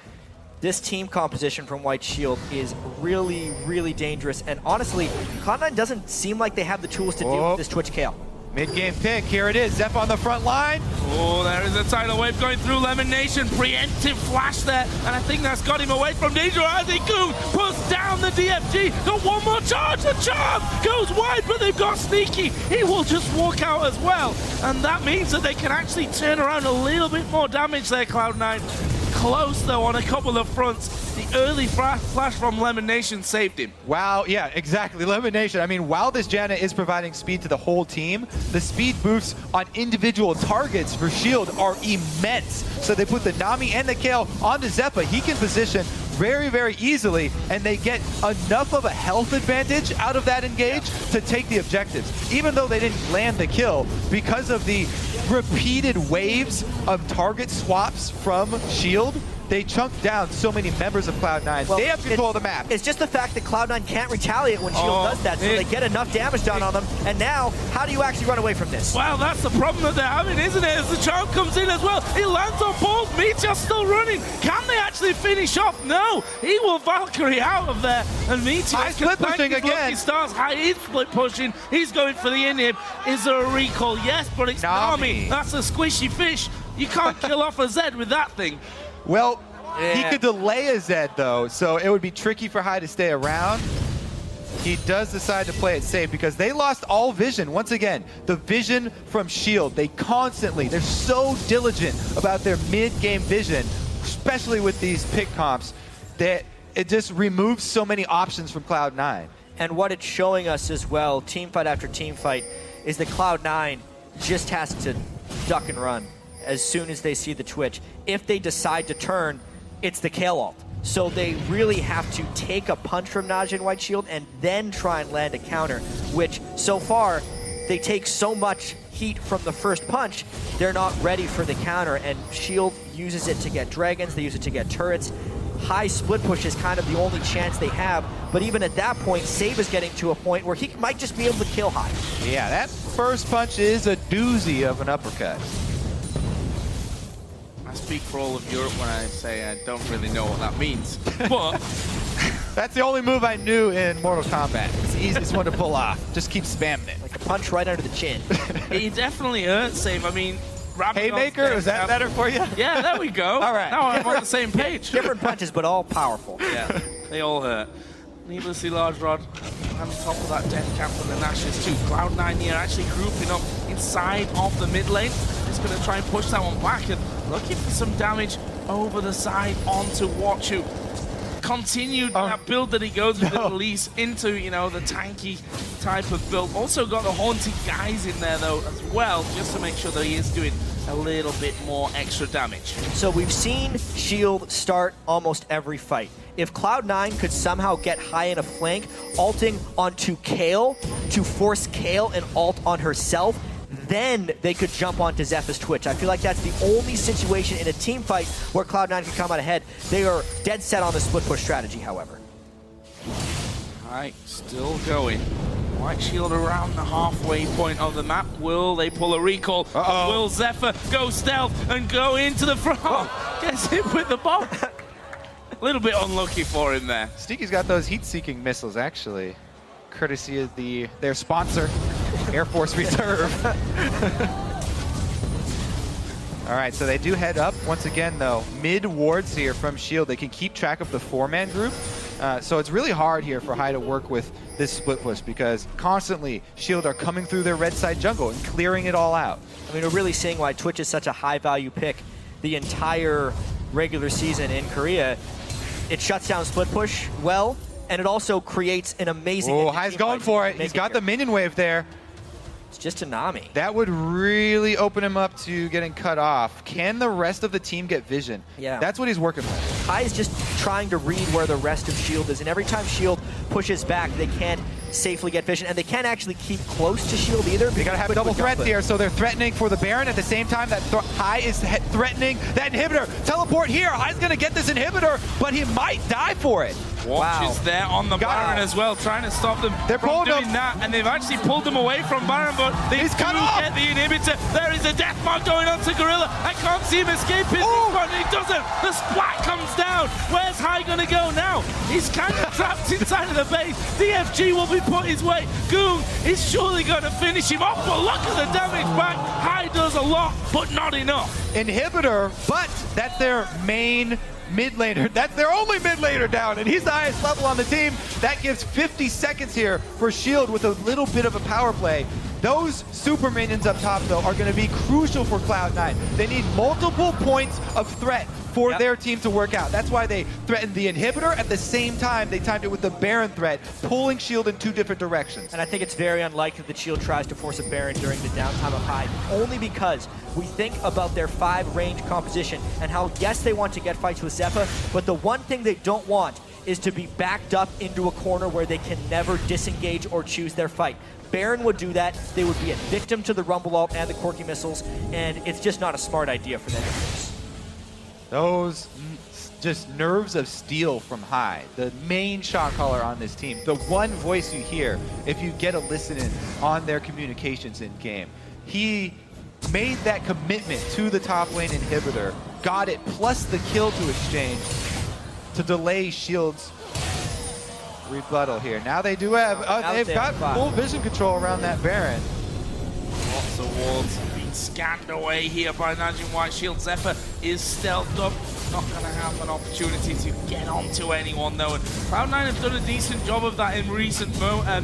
this team composition from White Shield is really, really dangerous. And honestly, Cloud9 doesn't seem like they have the tools to deal with this Twitch Kale. Mid-game pick, here it is. Zeph on the front line. Oh, there is a tidal wave going through Lemon Nation. Preemptive flash there, and I think that's got him away from danger as he goes, puts down the DFG. Got one more charge. The charm goes wide, but they've got Sneaky. He will just walk out as well, and that means that they can actually turn around a little bit more damage there, Cloud9. Close, though, on a couple of fronts. The early flash from Lemon Nation saved him. Wow, yeah, exactly. Lemon Nation. I mean, while this Janna is providing speed to the whole team, the speed boosts on individual targets for Shield are immense. So they put the Nami and the Kayle onto Zeppa. He can position very, very easily, and they get enough of a health advantage out of that engage to take the objectives. Even though they didn't land the kill, because of the repeated waves of target swaps from Shield, they chunked down so many members of Cloud9. Well, they have control of the map. It's just the fact that Cloud9 can't retaliate when Shield does that, so they get enough damage done on them. And now, how do you actually run away from this? Well, that's the problem that they're having, isn't it? As the charm comes in as well, he lands on balls. Meteor's still running. Can they actually finish off? No, he will Valkyrie out of there, and Meteor High split pushing again. Stars. High is split pushing. He's going for the inhib. Is there a recall? Yes, but it's Nami. That's a squishy fish. You can't kill off a Zed with that thing. Well, he could delay a Zed, though, so it would be tricky for High to stay around. He does decide to play it safe because they lost all vision. Once again, the vision from Shield, they're so diligent about their mid-game vision, especially with these pick comps, that it just removes so many options from Cloud9. And what it's showing us as well, team fight after team fight, is that Cloud9 just has to duck and run as soon as they see the Twitch. If they decide to turn, it's the Kayle ult. So they really have to take a punch from Najin White Shield and then try and land a counter, which so far, they take so much heat from the first punch, they're not ready for the counter, and Shield uses it to get dragons, they use it to get turrets. High split push is kind of the only chance they have, but even at that point, Save is getting to a point where he might just be able to kill High. Yeah, that first punch is a doozy of an uppercut. I speak for all of Europe when I say I don't really know what that means, but that's the only move I knew in Mortal Kombat. It's the easiest one to pull off. Just keep spamming it. Like a punch right under the chin. It definitely hurts, Save. I mean, Haymaker, is that better for you? Yeah, there we go. All right. Now I'm on the same page. Different punches, but all powerful. Yeah, they all hurt. Needlessly large rod on top of that death cap for the Nashes too. Cloud9 here actually grouping up inside of the mid lane. Just going to try and push that one back and looking for some damage over the side onto Watchu. Continued that build that he goes with the release into, you know, the tanky type of build. Also got the haunted guys in there though as well, just to make sure that he is doing a little bit more extra damage. So we've seen Shield start almost every fight. If Cloud9 could somehow get High in a flank, ulting onto Kayle to force Kayle and ult on herself, then they could jump onto Zepha's Twitch. I feel like that's the only situation in a team fight where Cloud9 can come out ahead. They are dead set on the split push strategy, however. Alright, still going. White Shield around the halfway point of the map. Will they pull a recall? Will Zephyr go stealth and go into the front? Gets hit with the bomb. A little bit unlucky for him there. Sneaky's got those heat-seeking missiles, actually, courtesy of their sponsor, Air Force Reserve. All right, so they do head up. Once again, though, mid-wards here from Shield. They can keep track of the four-man group. So it's really hard here for High to work with this split push because constantly Shield are coming through their red side jungle and clearing it all out. I mean, we're really seeing why Twitch is such a high-value pick the entire regular season in Korea. It shuts down split push well, and it also creates an amazing... Oh, High's going for it. He's got the minion wave there. It's just a Nami. That would really open him up to getting cut off. Can the rest of the team get vision? Yeah. That's what he's working with. High is just trying to read where the rest of Shield is, and every time Shield pushes back, they can't safely get vision, and they can't actually keep close to Shield either. They gotta have a double threat here, so they're threatening for the Baron at the same time that High is threatening that inhibitor. Teleport here, High's gonna get this inhibitor, but he might die for it. Watch is there on the Baron as well, trying to stop them from doing that. And they've actually pulled them away from Baron, but they do get the inhibitor. There is a death mark going on to Gorilla. I can't see him escaping this one. He doesn't. The splat comes down. Where's High going to go now? He's kind of trapped inside of the base. DFG will be put his way. Goon is surely going to finish him off, but look at the damage back. High does a lot, but not enough. Inhibitor, but that's their main mid laner. That's their only mid laner down, and he's the highest level on the team. That gives 50 seconds here for Shield with a little bit of a power play. Those super minions up top, though, are going to be crucial for Cloud9. They need multiple points of threat for their team to work out. That's why they threatened the inhibitor. At the same time, they timed it with the Baron threat, pulling Shield in 2 different directions. And I think it's very unlikely that Shield tries to force a Baron during the downtime of High, only because we think about their 5 range composition and how, yes, they want to get fights with Zephyr, but the one thing they don't want is to be backed up into a corner where they can never disengage or choose their fight. Baron would do that. They would be a victim to the Rumble Ult and the Quirky Missiles, and it's just not a smart idea for them to face. Those just nerves of steel from High, the main shot caller on this team, the one voice you hear if you get a listen in on their communications in game. He made that commitment to the top lane inhibitor, got it plus the kill to exchange to delay Shield's rebuttal here. Now they do have, they've got full vision control around that Baron. Lots of wards being scanned away here by Najin White Shield. Zephyr is stealthed up. Not going to have an opportunity to get onto anyone though. And Cloud9 have done a decent job of that in recent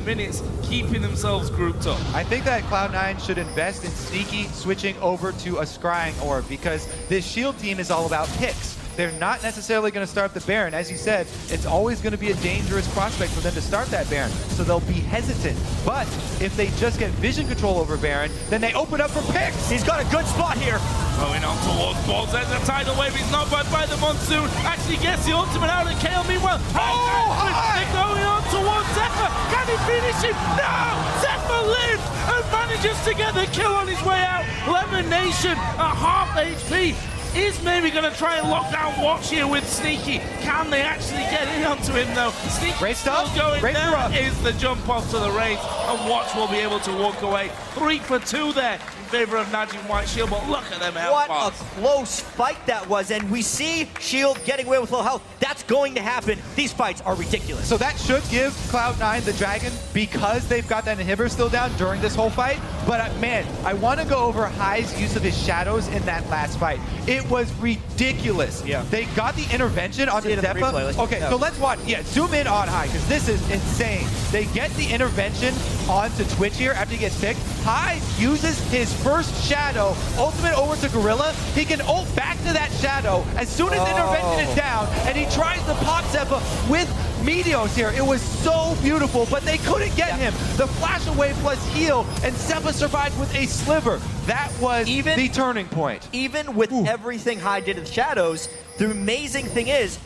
minutes, keeping themselves grouped up. I think that Cloud9 should invest in sneaky switching over to a scrying orb, because this Shield team is all about picks. They're not necessarily going to start the Baron. As you said, it's always going to be a dangerous prospect for them to start that Baron, so they'll be hesitant. But if they just get vision control over Baron, then they open up for picks. He's got a good spot here. Going on towards balls. There's a tidal wave. He's not by the monsoon. Actually gets the ultimate out of Kale. Meanwhile, they're going on towards Zephyr. Can he finish him? No! Zephyr lives and manages to get the kill on his way out. Lemon Nation at half HP. Is maybe going to try and lock down Watch here with Sneaky. Can they actually get in onto him though? Sneaky still going down. Is the jump off to the range, and Watch will be able to walk away. 3 for 2 there in favor of Najin White Shield, but look at them health What bars. a close fight that was, and we see Shield getting away with low health. That's going to happen. These fights are ridiculous. So that should give Cloud9 the Dragon, because they've got that inhibitor still down during this whole fight. But man, I want to go over High's use of his shadows in that last fight. It was ridiculous. Yeah. They got the intervention on the Zephyr. Okay, so let's watch. Yeah, zoom in on High, because this is insane. They get the intervention onto Twitch here after he gets picked. High uses his first shadow, ultimate over to Gorilla. He can ult back to that shadow as soon as intervention is down, and he tries to pop Zephyr with Meteos here. It was so beautiful, but they couldn't get him. The flash away plus heal, and Zephyr survived with a sliver. That was the turning point. Even with everything High did in the shadows, the amazing thing is,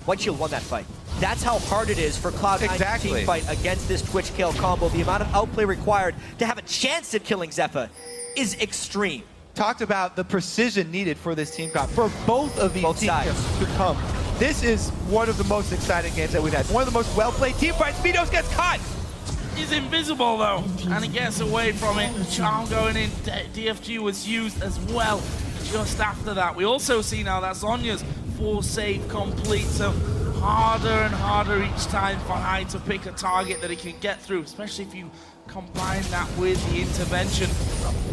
White Shield won that fight. That's how hard it is for Cloud9 to team fight against this Twitch kill combo. The amount of outplay required to have a chance at killing Zephyr is extreme. Talked about the precision needed for this team comp, for both of these teams to come. This is one of the most exciting games that we've had. One of the most well-played team fights. Meteos gets caught. He's invisible though, and he gets away from it. The charm going in. DFG was used as well just after that. We also see now that Zhonya's 4 save complete, so harder and harder each time for High to pick a target that he can get through, especially if you combine that with the intervention.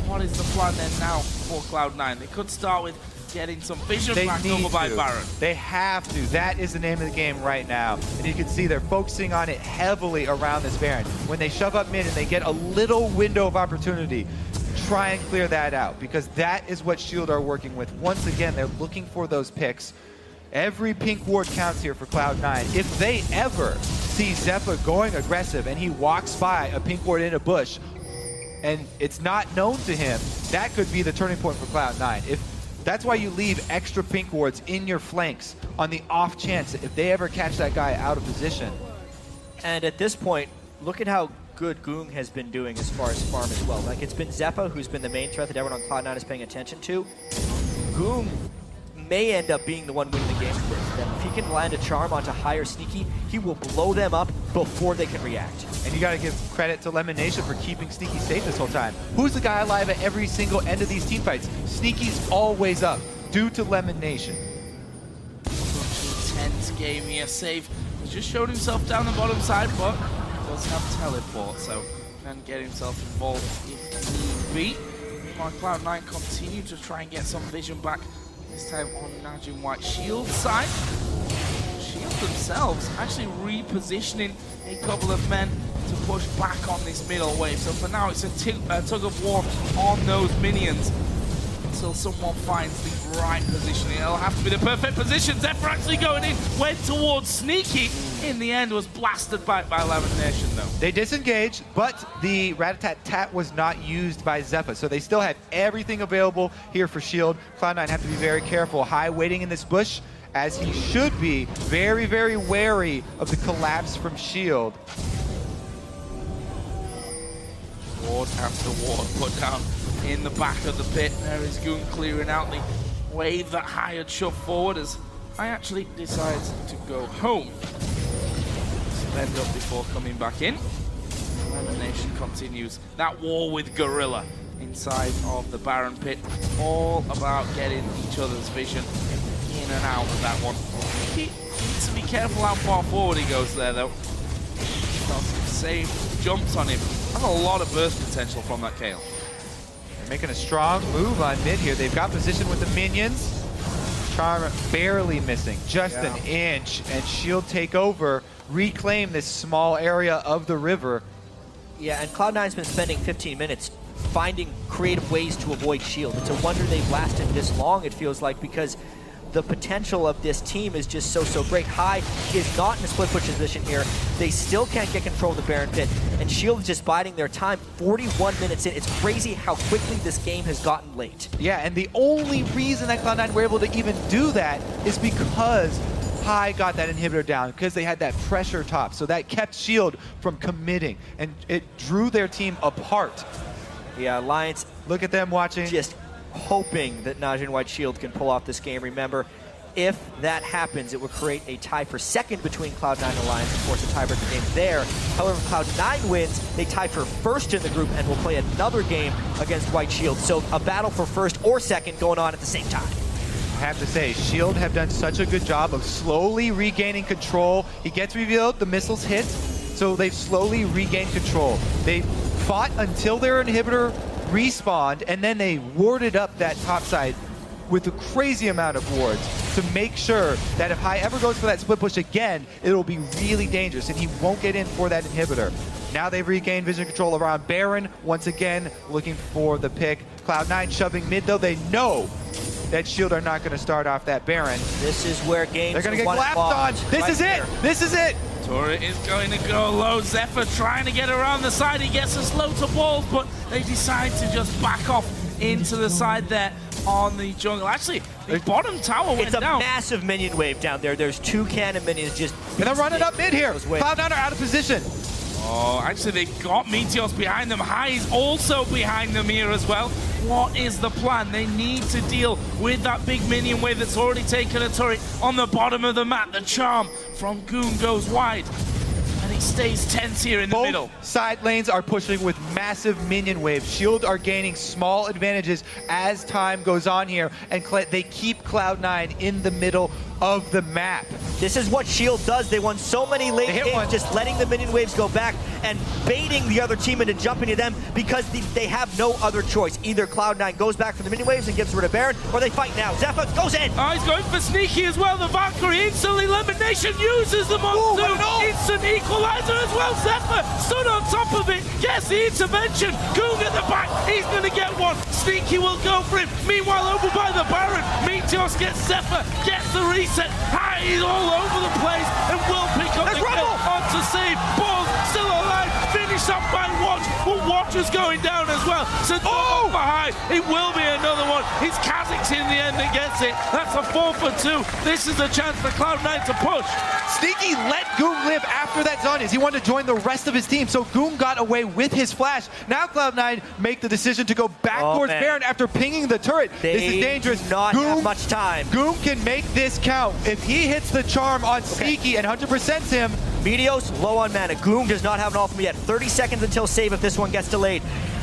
What is the plan then now for Cloud9? They could start with getting some vision back over by Baron. They have to. That is the name of the game right now. And you can see they're focusing on it heavily around this Baron. When they shove up mid and they get a little window of opportunity, try and clear that out, because that is what Shield are working with. Once again, they're looking for those picks. Every pink ward counts here for Cloud9. If they ever see Zephyr going aggressive and he walks by a pink ward in a bush and it's not known to him, that could be the turning point for Cloud9. That's why you leave extra pink wards in your flanks on the off chance if they ever catch that guy out of position. And at this point, look at how good Goong has been doing as far as farm as well. Like, it's been Zephyr who's been the main threat that everyone on Cloud9 is paying attention to. Goong may end up being the one winning the game for them. If he can land a charm onto High or Sneaky, he will blow them up before they can react. And you got to give credit to Lemon Nation for keeping Sneaky safe this whole time. Who's the guy alive at every single end of these team fights? Sneaky's always up, due to Lemon Nation. Intense game here. Save has just showed himself down the bottom side, but does have teleport, so can get himself involved if need be. Meanwhile, Cloud9 continue to try and get some vision back, this time on Najin White Shield side. Shield themselves actually repositioning a couple of men to push back on this middle wave. So for now, it's a tug of war on those minions until someone finds the right positioning. It'll have to be the perfect position. Zephyr actually going in, went towards Sneaky. In the end, was blasted back by Lemon Nation, though. They disengaged, but the Rat-a-tat-tat was not used by Zephyr, so they still had everything available here for Shield. Cloud9 have to be very careful. High waiting in this bush, as he should be. Very, very wary of the collapse from Shield. Ward after ward put down in the back of the pit. There is Goon clearing out the wave that High had shoved forward as I actually decides to go home. Spend up before coming back in. Lemon Nation continues that war with Gorilla inside of the Baron pit. All about getting each other's vision in and out of that one. He needs to be careful how far forward he goes there, though. Save jumps on him. That's a lot of burst potential from that Kayle. They're making a strong move on mid here. They've got position with the minions. Charm barely missing, just an inch, and Shield take over, reclaim this small area of the river. Yeah, and Cloud9's been spending 15 minutes finding creative ways to avoid Shield. It's a wonder they've lasted this long, it feels like, because the potential of this team is just so great. High is not in a split push position here. They still can't get control of the Baron pit, and Shield is just biding their time. 41 minutes in. It's crazy how quickly this game has gotten late. Yeah, and the only reason that Cloud9 were able to even do that is because High got that inhibitor down, because they had that pressure top. So that kept Shield from committing, and it drew their team apart. Yeah, Alliance, look at them watching. Just hoping that Najin White Shield can pull off this game. Remember, if that happens, it would create a tie for second between Cloud9 and Alliance, of course, a tiebreaker game there. However, if Cloud9 wins, they tie for first in the group and will play another game against White Shield. So a battle for first or second going on at the same time. I have to say, Shield have done such a good job of slowly regaining control. He gets revealed, the missiles hit, so they've slowly regained control. They fought until their inhibitor respawned, and then they warded up that top side with a crazy amount of wards to make sure that if High ever goes for that split push again, it'll be really dangerous, and he won't get in for that inhibitor. Now they've regained vision control around Baron, once again looking for the pick. Cloud9 shoving mid, though they know that Shield are not going to start off that Baron. This is where games they're going to get clapped on. This is it. This is it. Turret is going to go low. Zephyr trying to get around the side. He gets us low to balls, but they decide to just back off into the side there on the jungle. Actually, the bottom tower went down. It's a massive minion wave down there. There's two cannon minions just... And they're running up mid here. Cloud9 are out of position. Oh, actually, they got Meteos behind them. High is also behind them here as well. What is the plan? They need to deal with that big minion wave that's already taken a turret on the bottom of the map. The charm from Goon goes wide, and it stays tense here in the middle. Both side lanes are pushing with massive minion waves. Shield are gaining small advantages as time goes on here, and they keep Cloud9 in the middle of the map. This is what Shield does. They won so many late games just letting the minion waves go back and baiting the other team into jumping to them because they have no other choice. Either Cloud9 goes back for the minion waves and gets rid of Baron, or they fight now. Zephyr goes in. Oh, he's going for Sneaky as well. The Valkyrie instantly. Lemon Nation uses the monsoon. Instant equalizer as well. Zephyr stood on top of it. Gets the intervention. Goon at the back. He's going to get one. Sneaky will go for him. Meanwhile, over by the Baron, Meteos gets Zephyr. Gets the reset. High is all over the place and will pick up the kill onto save. Ball still alive. Finished up by Watch. But what Archer's going down as well. So for high. It will be another one. It's Kha'Zix in the end that gets it. That's a 4 for 2. This is a chance for Cloud9 to push. Sneaky let Goon live after that Zhonya's. He wanted to join the rest of his team, so Goon got away with his flash. Now Cloud9 make the decision to go back towards Baron after pinging the turret. This is dangerous. Not have much time. Goon can make this count. If he hits the charm on Sneaky and 100%s him. Meteos low on mana. Gloom does not have an ultimate yet. 30 seconds until save if this one gets delayed.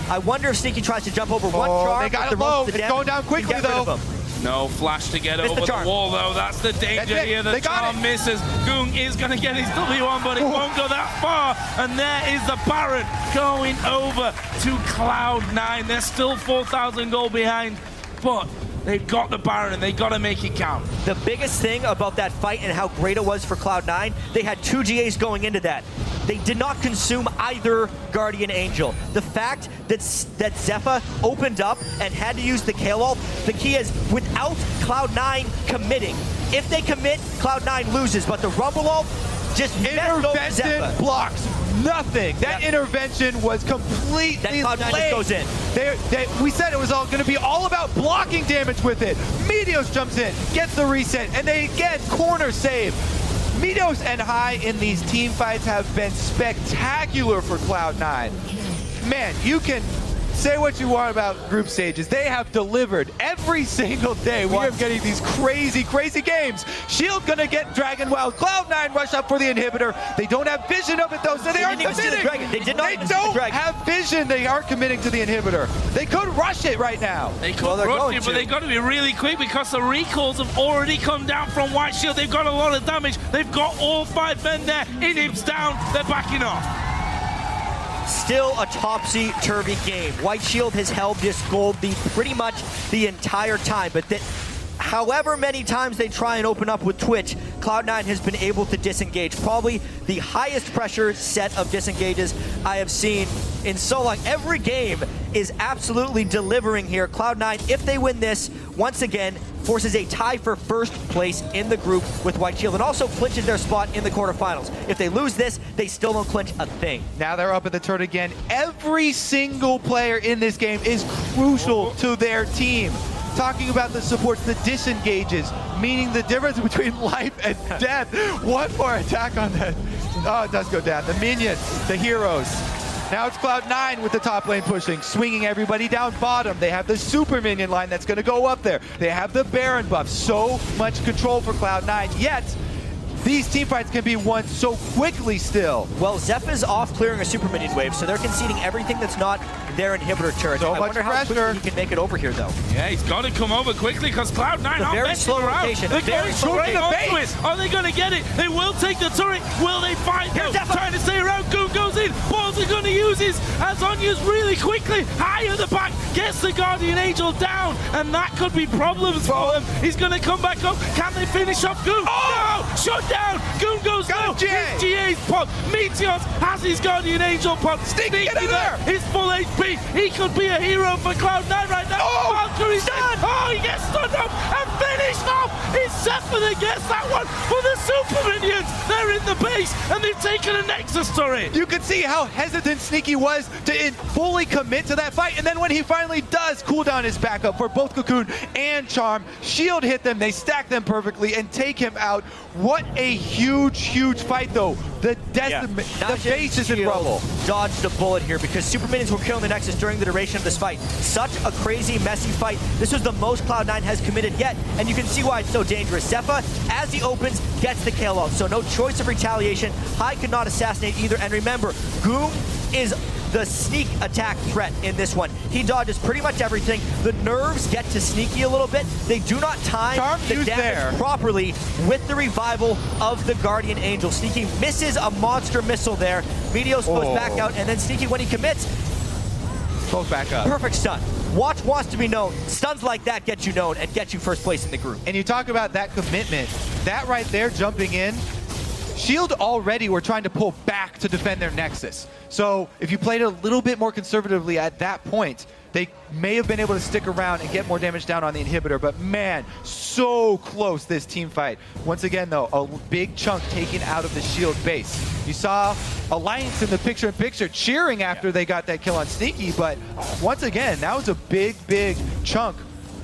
I wonder if Sneaky tries to jump over one charm. They got it low. It's going down quickly, though. No flash to get over the wall, though. That's the danger here. The charm misses. Goong is going to get his W1, but it won't go that far. And there is the Baron going over to Cloud9. They're still 4,000 gold behind, but they've got the Baron, and they got to make it count. The biggest thing about that fight and how great it was for Cloud9, they had 2 GAs going into that. They did not consume either Guardian Angel. The fact that Zephyr opened up and had to use the Kayle ult, the key is without Cloud9 committing. If they commit, Cloud9 loses, but the Rumble ult just intervention blocks nothing. That intervention was completely that Cloud9 just goes in. We said it was all going to be all about blocking damage with it. Meteos jumps in, gets the reset, and they again corner save. Meteos and High in these team fights have been spectacular for Cloud9. Man, you can say what you want about group stages. They have delivered every single day. We are getting these crazy, crazy games. Shield gonna get Dragon Wild. Cloud9 rush up for the inhibitor. They don't have vision of it though, so they aren't committing. They don't have vision. They aren't committing to the inhibitor. They could rush it right now. They could rush it, but they got to be really quick because the recalls have already come down from White Shield. They've got a lot of damage. They've got all 5 men there. Inhib's down. They're backing off. Still a topsy-turvy game. White Shield has held this gold lead pretty much the entire time, but that however many times they try and open up with Twitch, Cloud9 has been able to disengage. Probably the highest pressure set of disengages I have seen in so long. Every game is absolutely delivering here. Cloud9, if they win this, once again, forces a tie for first place in the group with White Shield and also clinches their spot in the quarterfinals. If they lose this, they still don't clinch a thing. Now they're up at the turret again. Every single player in this game is crucial to their team. Talking about the supports, the disengages, meaning the difference between life and death. One more attack on that. Oh, it does go down. The minions, the heroes. Now it's Cloud9 with the top lane pushing, swinging everybody down bottom. They have the super minion line that's going to go up there. They have the Baron buff. So much control for Cloud9, yet these team fights can be won so quickly still. Well, Zeph is off clearing a super minion wave, so they're conceding everything that's not their inhibitor turret. So I wonder how quickly he can make it over here, though. Yeah, he's got to come over quickly because Cloud9 aren't very messing slow around. rotation. They're Very going slow straight the onto base. it. Are they going to get it? They will take the turret. Will they fight? Here's Zephyr. Trying to stay around. Goon goes in. Balls are going to use his Azonya's really quickly. High at the back. Gets the Guardian Angel down. And that could be problems for them. He's going to come back up. Can they finish off Goon? Oh! No! Shut down. Goon goes low. His GA's pod. Meteos has his Guardian Angel pod. Sneaky, get in there. He's full HP. He could be a hero for Cloud9 right now. Oh! Valkyrie's dead. Oh, he gets stunned up and finished off. It's Zephyr that gets that one for the super minions. They're in the base and they've taken a Nexus turret. You can see how hesitant Sneaky was to fully commit to that fight, and then when he finally does, cooldown is back up for both Cocoon and Charm. Shield hit them, they stack them perfectly and take him out. What a huge, huge fight though. The base is in rubble. Dodged a bullet here because super minions were killing the Nexus during the duration of this fight. Such a crazy, messy fight. This was the most Cloud9 has committed yet, and you can see why it's so dangerous. Zephyr, as he opens, gets the Kayle ult, so no choice of retaliation. High could not assassinate either, and remember, Goom is the sneak attack threat in this one. He dodges pretty much everything. The nerves get to Sneaky a little bit. They do not time the damage properly with the revival of the Guardian Angel. Sneaky misses a monster missile there. Meteos goes back out, and then Sneaky, when he commits, goes back up. Perfect stun. Watch wants to be known. Stuns like that get you known and get you first place in the group. And you talk about that commitment. That right there, jumping in, Shield already were trying to pull back to defend their Nexus. So if you played a little bit more conservatively at that point, they may have been able to stick around and get more damage down on the inhibitor, but man, so close this team fight. Once again though, a big chunk taken out of the Shield base. You saw Alliance in the picture-in-picture cheering after they got that kill on Sneaky, but once again, that was a big chunk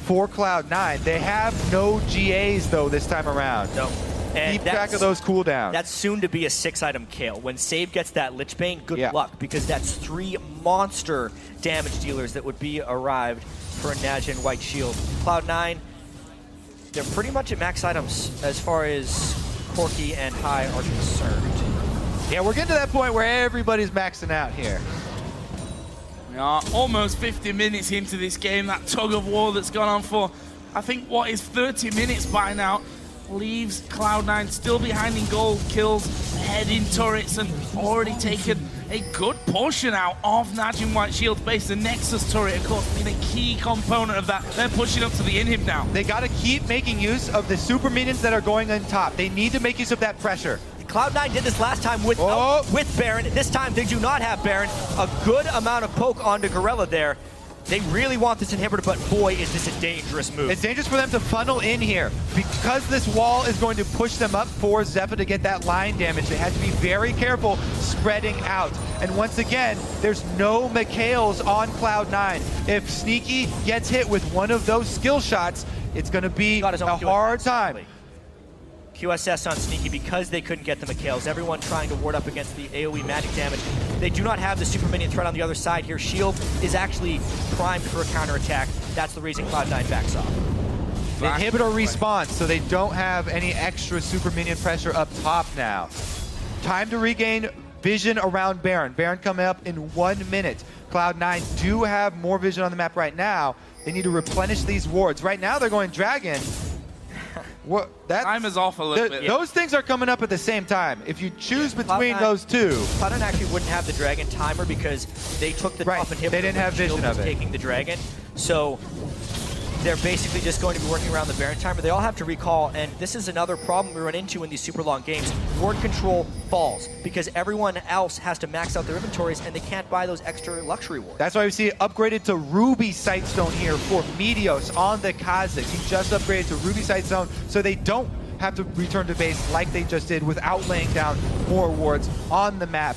for Cloud9. They have no GAs though this time around. No. And keep track of those cooldowns. That's soon to be a 6-item Kayle. When Save gets that Lich Bane, good Yeah. luck, because that's 3 monster damage dealers that would be arrived for a Najin White Shield. Cloud9, they're pretty much at max items as far as Corki and High are concerned. Yeah, we're getting to that point where everybody's maxing out here. We are almost 50 minutes into this game. That tug of war that's gone on for, I think, what is 30 minutes by now, leaves Cloud9 still behind in gold kills, ahead in turrets, and already taken a good portion out of Najin White Shield's base. The Nexus turret, of course, being a key component of that. They're pushing up to the inhib now. They got to keep making use of the super minions that are going on top. They need to make use of that pressure. Cloud9 did this last time with Baron. This time they do not have Baron. A good amount of poke onto Gorilla there. They really want this inhibitor, but boy, is this a dangerous move. It's dangerous for them to funnel in here. Because this wall is going to push them up for Zephyr to get that line damage, they have to be very careful spreading out. And once again, there's no Mikhails on Cloud9. If Sneaky gets hit with one of those skill shots, it's going to be a hard time. QSS on Sneaky because they couldn't get the Mikhails. Everyone trying to ward up against the AoE magic damage. They do not have the super minion threat on the other side here. Shield is actually primed for a counterattack. That's the reason Cloud9 backs off. The inhibitor respawns, so they don't have any extra super minion pressure up top now. Time to regain vision around Baron. Baron coming up in 1 minute. Cloud9 do have more vision on the map right now. They need to replenish these wards. Right now they're going Dragon. Time is off a little bit. Those things are coming up at the same time. If you choose between those two. Cloud9 actually wouldn't have the Dragon timer because they took the top inhibitor. They didn't have vision of it. Taking the Dragon. So they're basically just going to be working around the Baron timer. They all have to recall, and this is another problem we run into in these super long games. Ward control falls because everyone else has to max out their inventories and they can't buy those extra luxury wards. That's why we see it upgraded to Ruby Sightstone here for Meteos on the Kha'Zix. He just upgraded to Ruby Sightstone so they don't have to return to base like they just did without laying down more wards on the map.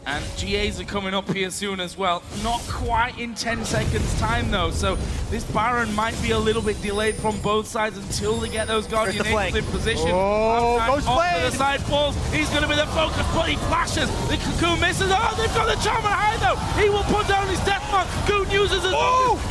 And GAs are coming up here soon as well. Not quite in 10 seconds time though, so this Baron might be a little bit delayed from both sides until they get those Guardian Angels in position. Oh, goes off to the side falls. He's going to be the focus, but he flashes. The Cocoon misses. Oh, they've got the Charmer High though. He will put down his Death Mark. Goon uses his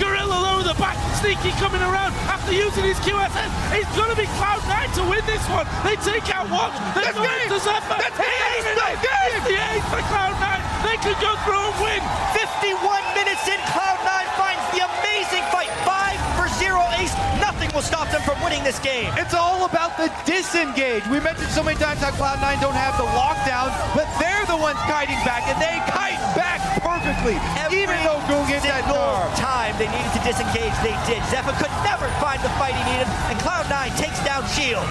Gorilla lower the back. Sneaky coming around after using his QSS. It's going to be Cloud9 to win this one. They take out Watch. They go into Zephyr. It's the ace for Cloud9. They could go through and win. 51 minutes in, Cloud9 finds the amazing fight. 5-0 ace. Nothing will stop them from winning this game. It's all about the disengage. We mentioned so many times how Cloud9 don't have the lockdown, but they're the ones kiting back, and they kite back perfectly. Even though Goon gets that time they needed to disengage, they did. Zephyr could never find the fight he needed, and Cloud9 takes down Shield.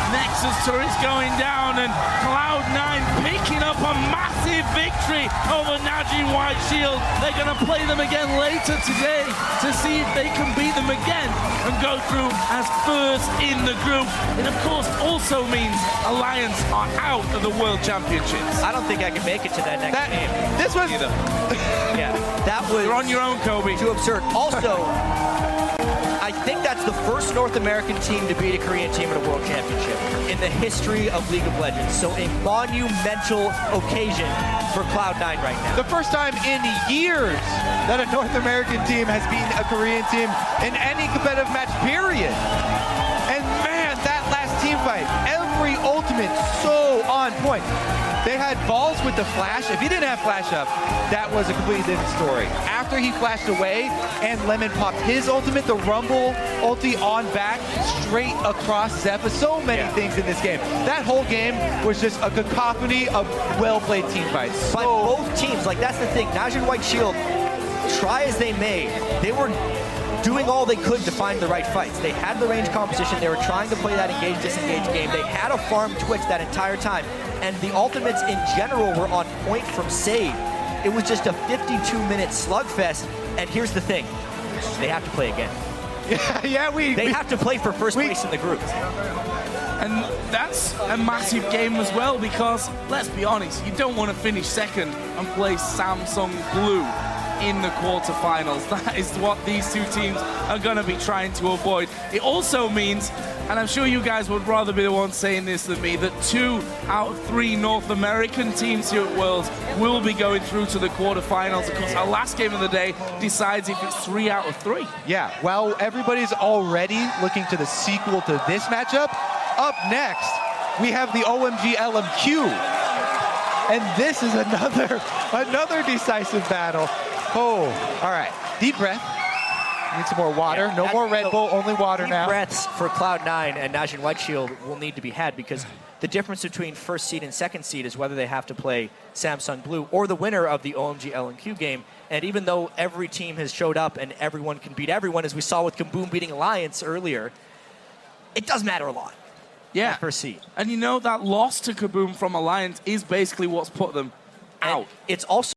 Nexus turret's going down, and Cloud9 picking up a massive victory over Najin White Shield. They're going to play them again later today to see if they can beat them again and go through as first in the group. It, of course, also means Alliance are out of the World Championships. I don't think I can make it to that next game. This was... Yeah, that was... You're on your own, Kobe. Too absurd. Also... I think that's the first North American team to beat a Korean team at a World Championship in the history of League of Legends. So a monumental occasion for Cloud9 right now. The first time in years that a North American team has beaten a Korean team in any competitive match, period. And man, that last team fight, every ultimate so on point. They had balls with the flash. If he didn't have flash up, that was a completely different story. After he flashed away and Lemon popped his ultimate, the Rumble ulti on back, straight across Zephyr. So many things in this game. That whole game was just a cacophony of well-played team fights. By both teams, like that's the thing. Najin White Shield, try as they may, they were doing all they could to find the right fights. They had the range composition. They were trying to play that engage-disengage game. They had a farm Twitch that entire time. And the ultimates in general were on point from save. It was just a 52-minute slugfest. And here's the thing. They have to play again. They have to play for first place in the group. And that's a massive game as well because, let's be honest, you don't want to finish second and play Samsung Blue in the quarterfinals. That is what these two teams are going to be trying to avoid. It also means, and I'm sure you guys would rather be the ones saying this than me, that 2 out of 3 North American teams here at Worlds will be going through to the quarterfinals. Of course, our last game of the day decides if it's 3 out of 3. Yeah, well, everybody's already looking to the sequel to this matchup. Up next, we have the OMG LMQ. And this is another decisive battle. Oh, all right. Deep breath. Need some more water. Yeah, no more Red Bull, only water deep now. Breaths for Cloud9 and Najin Whiteshield will need to be had because the difference between first seed and second seed is whether they have to play Samsung Blue or the winner of the OMG LNQ game. And even though every team has showed up and everyone can beat everyone, as we saw with Kaboom beating Alliance earlier, it does matter a lot. Yeah. First seed. And you know that loss to Kaboom from Alliance is basically what's put them out. And it's also